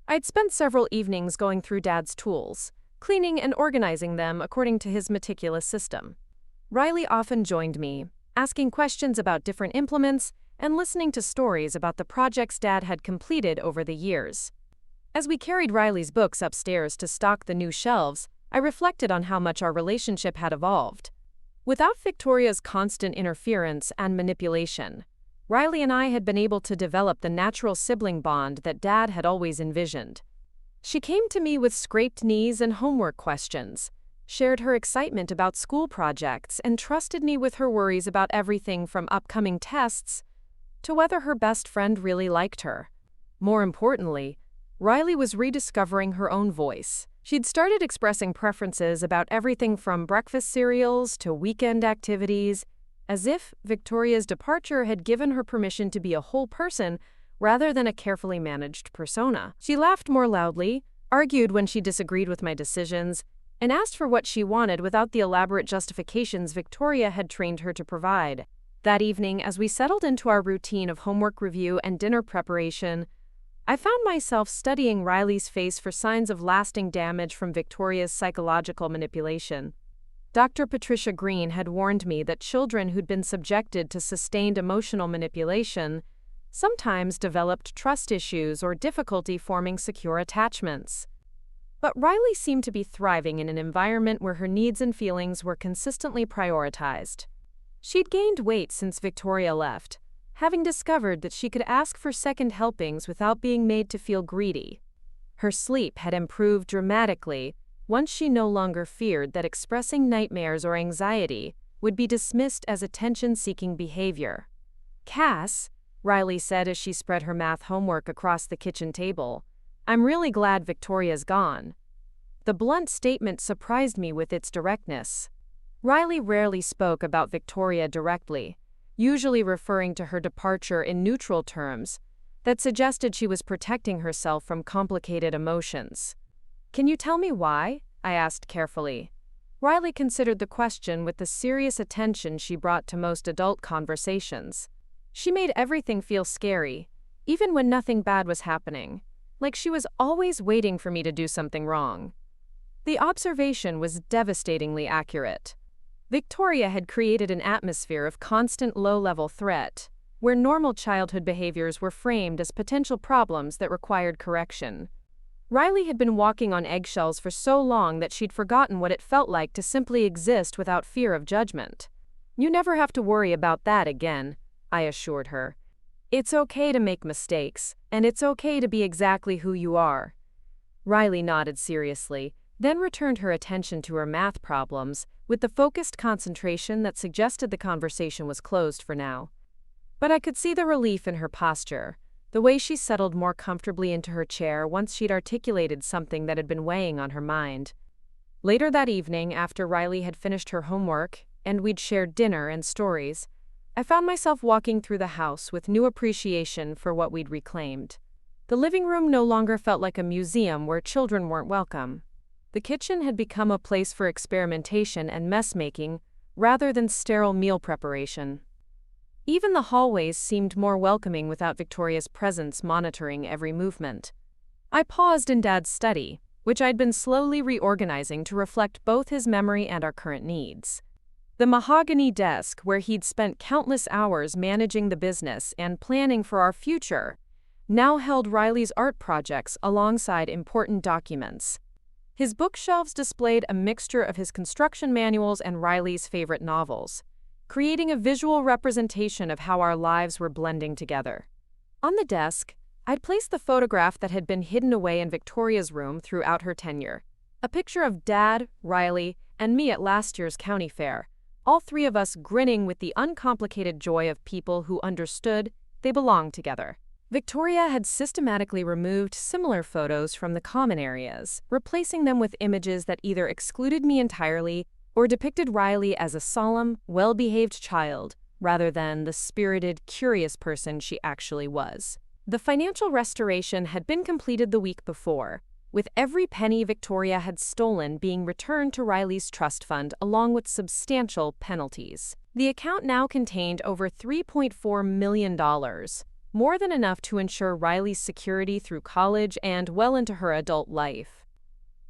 I'd spent several evenings going through Dad's tools, cleaning and organizing them according to his meticulous system. Riley often joined me, asking questions about different implements and listening to stories about the projects Dad had completed over the years. As we carried Riley's books upstairs to stock the new shelves, I reflected on how much our relationship had evolved. Without Victoria's constant interference and manipulation, Riley and I had been able to develop the natural sibling bond that Dad had always envisioned. She came to me with scraped knees and homework questions, shared her excitement about school projects, and trusted me with her worries about everything from upcoming tests to whether her best friend really liked her. More importantly, Riley was rediscovering her own voice. She'd started expressing preferences about everything from breakfast cereals to weekend activities, as if Victoria's departure had given her permission to be a whole person rather than a carefully managed persona. She laughed more loudly, argued when she disagreed with my decisions, and asked for what she wanted without the elaborate justifications Victoria had trained her to provide. That evening, as we settled into our routine of homework review and dinner preparation, I found myself studying Riley's face for signs of lasting damage from Victoria's psychological manipulation. Dr. Patricia Green had warned me that children who'd been subjected to sustained emotional manipulation sometimes developed trust issues or difficulty forming secure attachments. But Riley seemed to be thriving in an environment where her needs and feelings were consistently prioritized. She'd gained weight since Victoria left, having discovered that she could ask for second helpings without being made to feel greedy. Her sleep had improved dramatically once she no longer feared that expressing nightmares or anxiety would be dismissed as attention-seeking behavior. "Cass," Riley said as she spread her math homework across the kitchen table, "I'm really glad Victoria's gone." The blunt statement surprised me with its directness. Riley rarely spoke about Victoria directly, usually referring to her departure in neutral terms that suggested she was protecting herself from complicated emotions. "Can you tell me why?" I asked carefully. Riley considered the question with the serious attention she brought to most adult conversations. She made everything feel scary, even when nothing bad was happening, like she was always waiting for me to do something wrong. The observation was devastatingly accurate. Victoria had created an atmosphere of constant low-level threat, where normal childhood behaviors were framed as potential problems that required correction. Riley had been walking on eggshells for so long that she'd forgotten what it felt like to simply exist without fear of judgment. "You never have to worry about that again," I assured her. "It's okay to make mistakes, and it's okay to be exactly who you are." Riley nodded seriously, then returned her attention to her math problems with the focused concentration that suggested the conversation was closed for now. But I could see the relief in her posture, the way she settled more comfortably into her chair once she'd articulated something that had been weighing on her mind. Later that evening, after Riley had finished her homework and we'd shared dinner and stories, I found myself walking through the house with new appreciation for what we'd reclaimed. The living room no longer felt like a museum where children weren't welcome. The kitchen had become a place for experimentation and mess-making rather than sterile meal preparation. Even the hallways seemed more welcoming without Victoria's presence monitoring every movement. I paused in Dad's study, which I'd been slowly reorganizing to reflect both his memory and our current needs. The mahogany desk, where he'd spent countless hours managing the business and planning for our future, now held Riley's art projects alongside important documents. His bookshelves displayed a mixture of his construction manuals and Riley's favorite novels, creating a visual representation of how our lives were blending together. On the desk, I'd placed the photograph that had been hidden away in Victoria's room throughout her tenure. A picture of Dad, Riley, and me at last year's county fair, all three of us grinning with the uncomplicated joy of people who understood they belonged together. Victoria had systematically removed similar photos from the common areas, replacing them with images that either excluded me entirely or depicted Riley as a solemn, well-behaved child rather than the spirited, curious person she actually was. The financial restoration had been completed the week before, with every penny Victoria had stolen being returned to Riley's trust fund along with substantial penalties. The account now contained over $3.4 million, more than enough to ensure Riley's security through college and well into her adult life.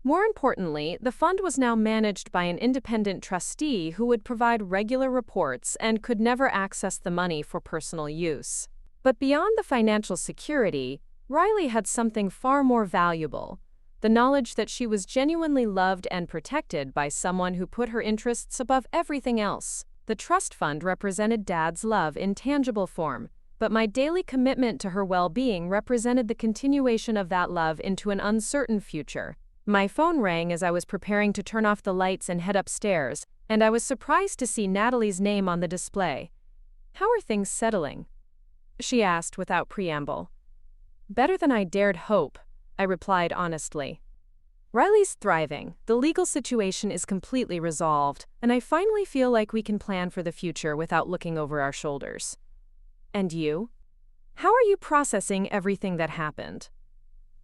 More importantly, the fund was now managed by an independent trustee who would provide regular reports and could never access the money for personal use. But beyond the financial security, Riley had something far more valuable: the knowledge that she was genuinely loved and protected by someone who put her interests above everything else. The trust fund represented Dad's love in tangible form, but my daily commitment to her well-being represented the continuation of that love into an uncertain future. My phone rang as I was preparing to turn off the lights and head upstairs, and I was surprised to see Natalie's name on the display. "How are things settling?" she asked without preamble. "Better than I dared hope," I replied honestly. "Riley's thriving, the legal situation is completely resolved, and I finally feel like we can plan for the future without looking over our shoulders." "And you? How are you processing everything that happened?"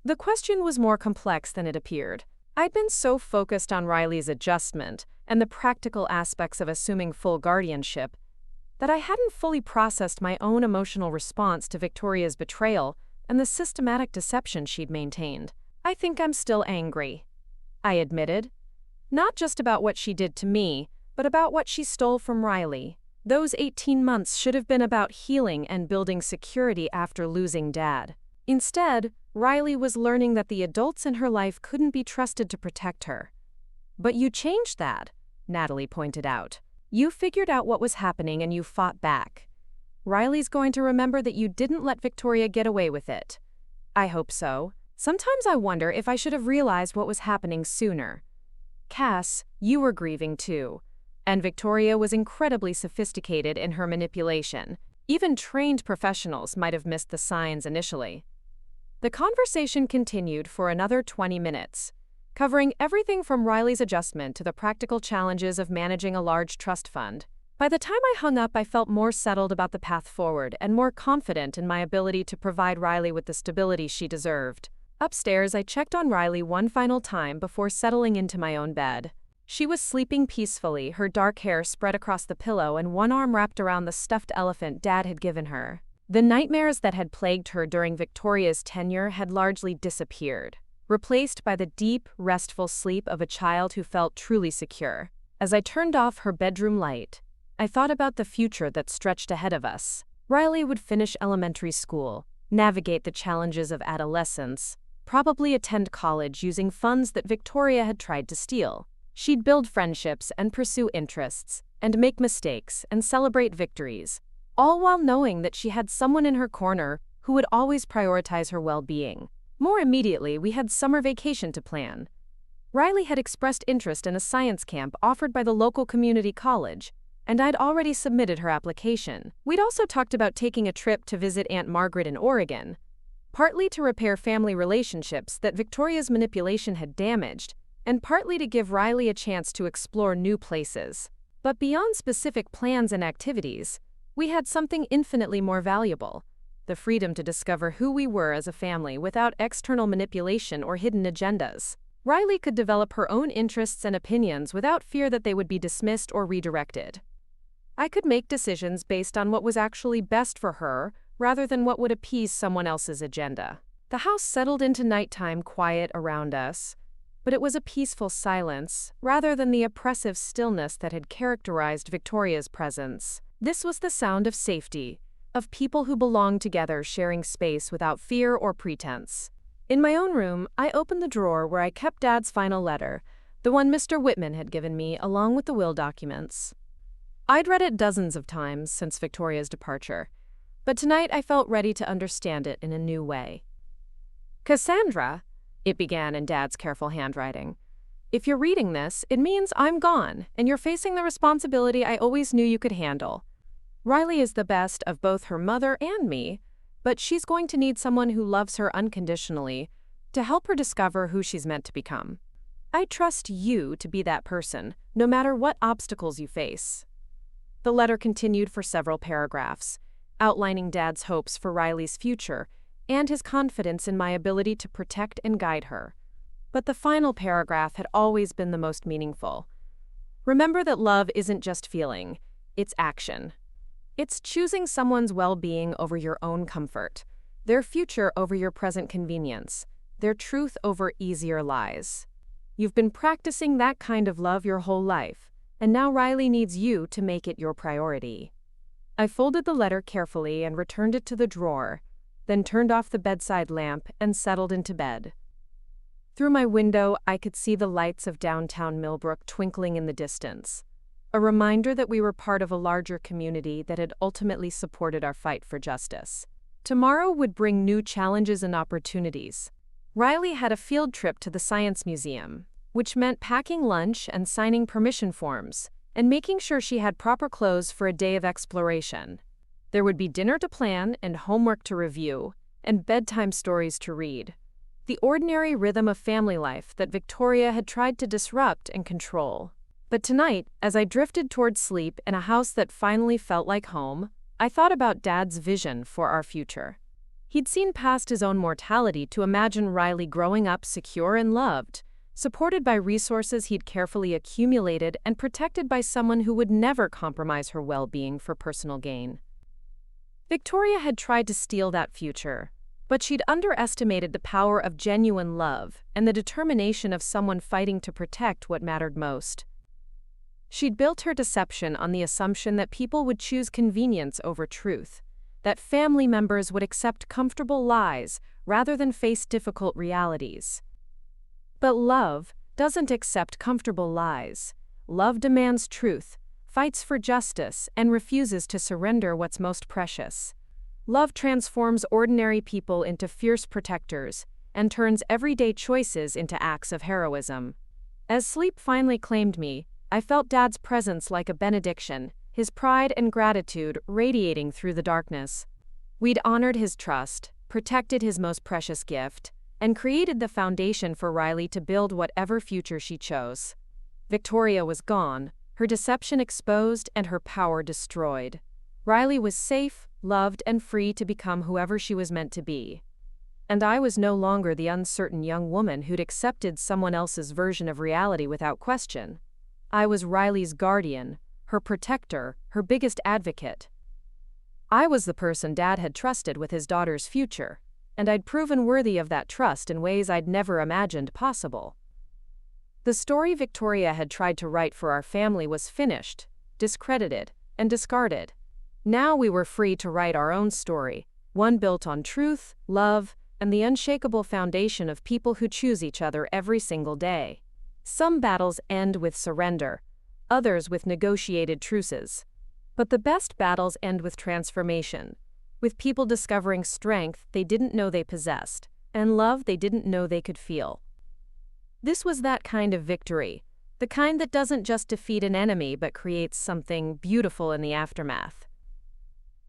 The question was more complex than it appeared. I'd been so focused on Riley's adjustment and the practical aspects of assuming full guardianship that I hadn't fully processed my own emotional response to Victoria's betrayal and the systematic deception she'd maintained. "I think I'm still angry," I admitted. "Not just about what she did to me, but about what she stole from Riley. Those 18 months should have been about healing and building security after losing Dad. Instead, Riley was learning that the adults in her life couldn't be trusted to protect her." "But you changed that," Natalie pointed out. "You figured out what was happening and you fought back. Riley's going to remember that you didn't let Victoria get away with it." "I hope so. Sometimes I wonder if I should have realized what was happening sooner." "Cass, you were grieving too. And Victoria was incredibly sophisticated in her manipulation. Even trained professionals might have missed the signs initially." The conversation continued for another 20 minutes, covering everything from Riley's adjustment to the practical challenges of managing a large trust fund. By the time I hung up, I felt more settled about the path forward and more confident in my ability to provide Riley with the stability she deserved. Upstairs, I checked on Riley one final time before settling into my own bed. She was sleeping peacefully, her dark hair spread across the pillow and one arm wrapped around the stuffed elephant Dad had given her. The nightmares that had plagued her during Victoria's tenure had largely disappeared, replaced by the deep, restful sleep of a child who felt truly secure. As I turned off her bedroom light, I thought about the future that stretched ahead of us. Riley would finish elementary school, navigate the challenges of adolescence, probably attend college using funds that Victoria had tried to steal. She'd build friendships and pursue interests, and make mistakes and celebrate victories, all while knowing that she had someone in her corner who would always prioritize her well-being. More immediately, we had summer vacation to plan. Riley had expressed interest in a science camp offered by the local community college, and I'd already submitted her application. We'd also talked about taking a trip to visit Aunt Margaret in Oregon, partly to repair family relationships that Victoria's manipulation had damaged, and partly to give Riley a chance to explore new places. But beyond specific plans and activities, we had something infinitely more valuable: the freedom to discover who we were as a family without external manipulation or hidden agendas. Riley could develop her own interests and opinions without fear that they would be dismissed or redirected. I could make decisions based on what was actually best for her, rather than what would appease someone else's agenda. The house settled into nighttime quiet around us, but it was a peaceful silence, rather than the oppressive stillness that had characterized Victoria's presence. This was the sound of safety, of people who belonged together sharing space without fear or pretense. In my own room, I opened the drawer where I kept Dad's final letter, the one Mr. Whitman had given me, along with the will documents. I'd read it dozens of times since Victoria's departure, But tonight I felt ready to understand it in a new way. Cassandra, it began in Dad's careful handwriting. If you're reading this, it means I'm gone, and you're facing the responsibility I always knew you could handle. Riley is the best of both her mother and me, but she's going to need someone who loves her unconditionally to help her discover who she's meant to become. I trust you to be that person, no matter what obstacles you face. The letter continued for several paragraphs, outlining Dad's hopes for Riley's future and his confidence in my ability to protect and guide her. But the final paragraph had always been the most meaningful. Remember that love isn't just feeling, it's action. It's choosing someone's well-being over your own comfort, their future over your present convenience, their truth over easier lies. You've been practicing that kind of love your whole life, and now Riley needs you to make it your priority. I folded the letter carefully and returned it to the drawer, then turned off the bedside lamp and settled into bed. Through my window, I could see the lights of downtown Millbrook twinkling in the distance, a reminder that we were part of a larger community that had ultimately supported our fight for justice. Tomorrow would bring new challenges and opportunities. Riley had a field trip to the Science Museum, which meant packing lunch and signing permission forms, and making sure she had proper clothes for a day of exploration. There would be dinner to plan and homework to review, and bedtime stories to read. The ordinary rhythm of family life that Victoria had tried to disrupt and control. But tonight, as I drifted toward sleep in a house that finally felt like home, I thought about Dad's vision for our future. He'd seen past his own mortality to imagine Riley growing up secure and loved, supported by resources he'd carefully accumulated and protected by someone who would never compromise her well-being for personal gain. Victoria had tried to steal that future, but she'd underestimated the power of genuine love and the determination of someone fighting to protect what mattered most. She'd built her deception on the assumption that people would choose convenience over truth, that family members would accept comfortable lies rather than face difficult realities. But love doesn't accept comfortable lies. Love demands truth, fights for justice, and refuses to surrender what's most precious. Love transforms ordinary people into fierce protectors and turns everyday choices into acts of heroism. As sleep finally claimed me, I felt Dad's presence like a benediction, his pride and gratitude radiating through the darkness. We'd honored his trust, protected his most precious gift, and created the foundation for Riley to build whatever future she chose. Victoria was gone, her deception exposed and her power destroyed. Riley was safe, loved, and free to become whoever she was meant to be. And I was no longer the uncertain young woman who'd accepted someone else's version of reality without question. I was Riley's guardian, her protector, her biggest advocate. I was the person Dad had trusted with his daughter's future, and I'd proven worthy of that trust in ways I'd never imagined possible. The story Victoria had tried to write for our family was finished, discredited, and discarded. Now we were free to write our own story, one built on truth, love, and the unshakable foundation of people who choose each other every single day. Some battles end with surrender, others with negotiated truces. But the best battles end with transformation, with people discovering strength they didn't know they possessed, and love they didn't know they could feel. This was that kind of victory, the kind that doesn't just defeat an enemy but creates something beautiful in the aftermath.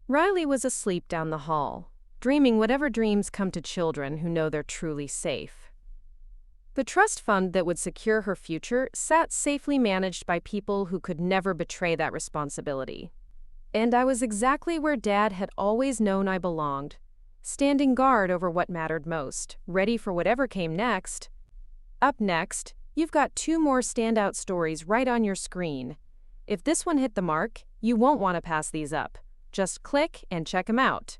Riley was asleep down the hall, dreaming whatever dreams come to children who know they're truly safe. The trust fund that would secure her future sat safely managed by people who could never betray that responsibility. And I was exactly where Dad had always known I belonged, standing guard over what mattered most, ready for whatever came next. Up next, you've got 2 more standout stories right on your screen. If this one hit the mark, you won't want to pass these up. Just click and check them out.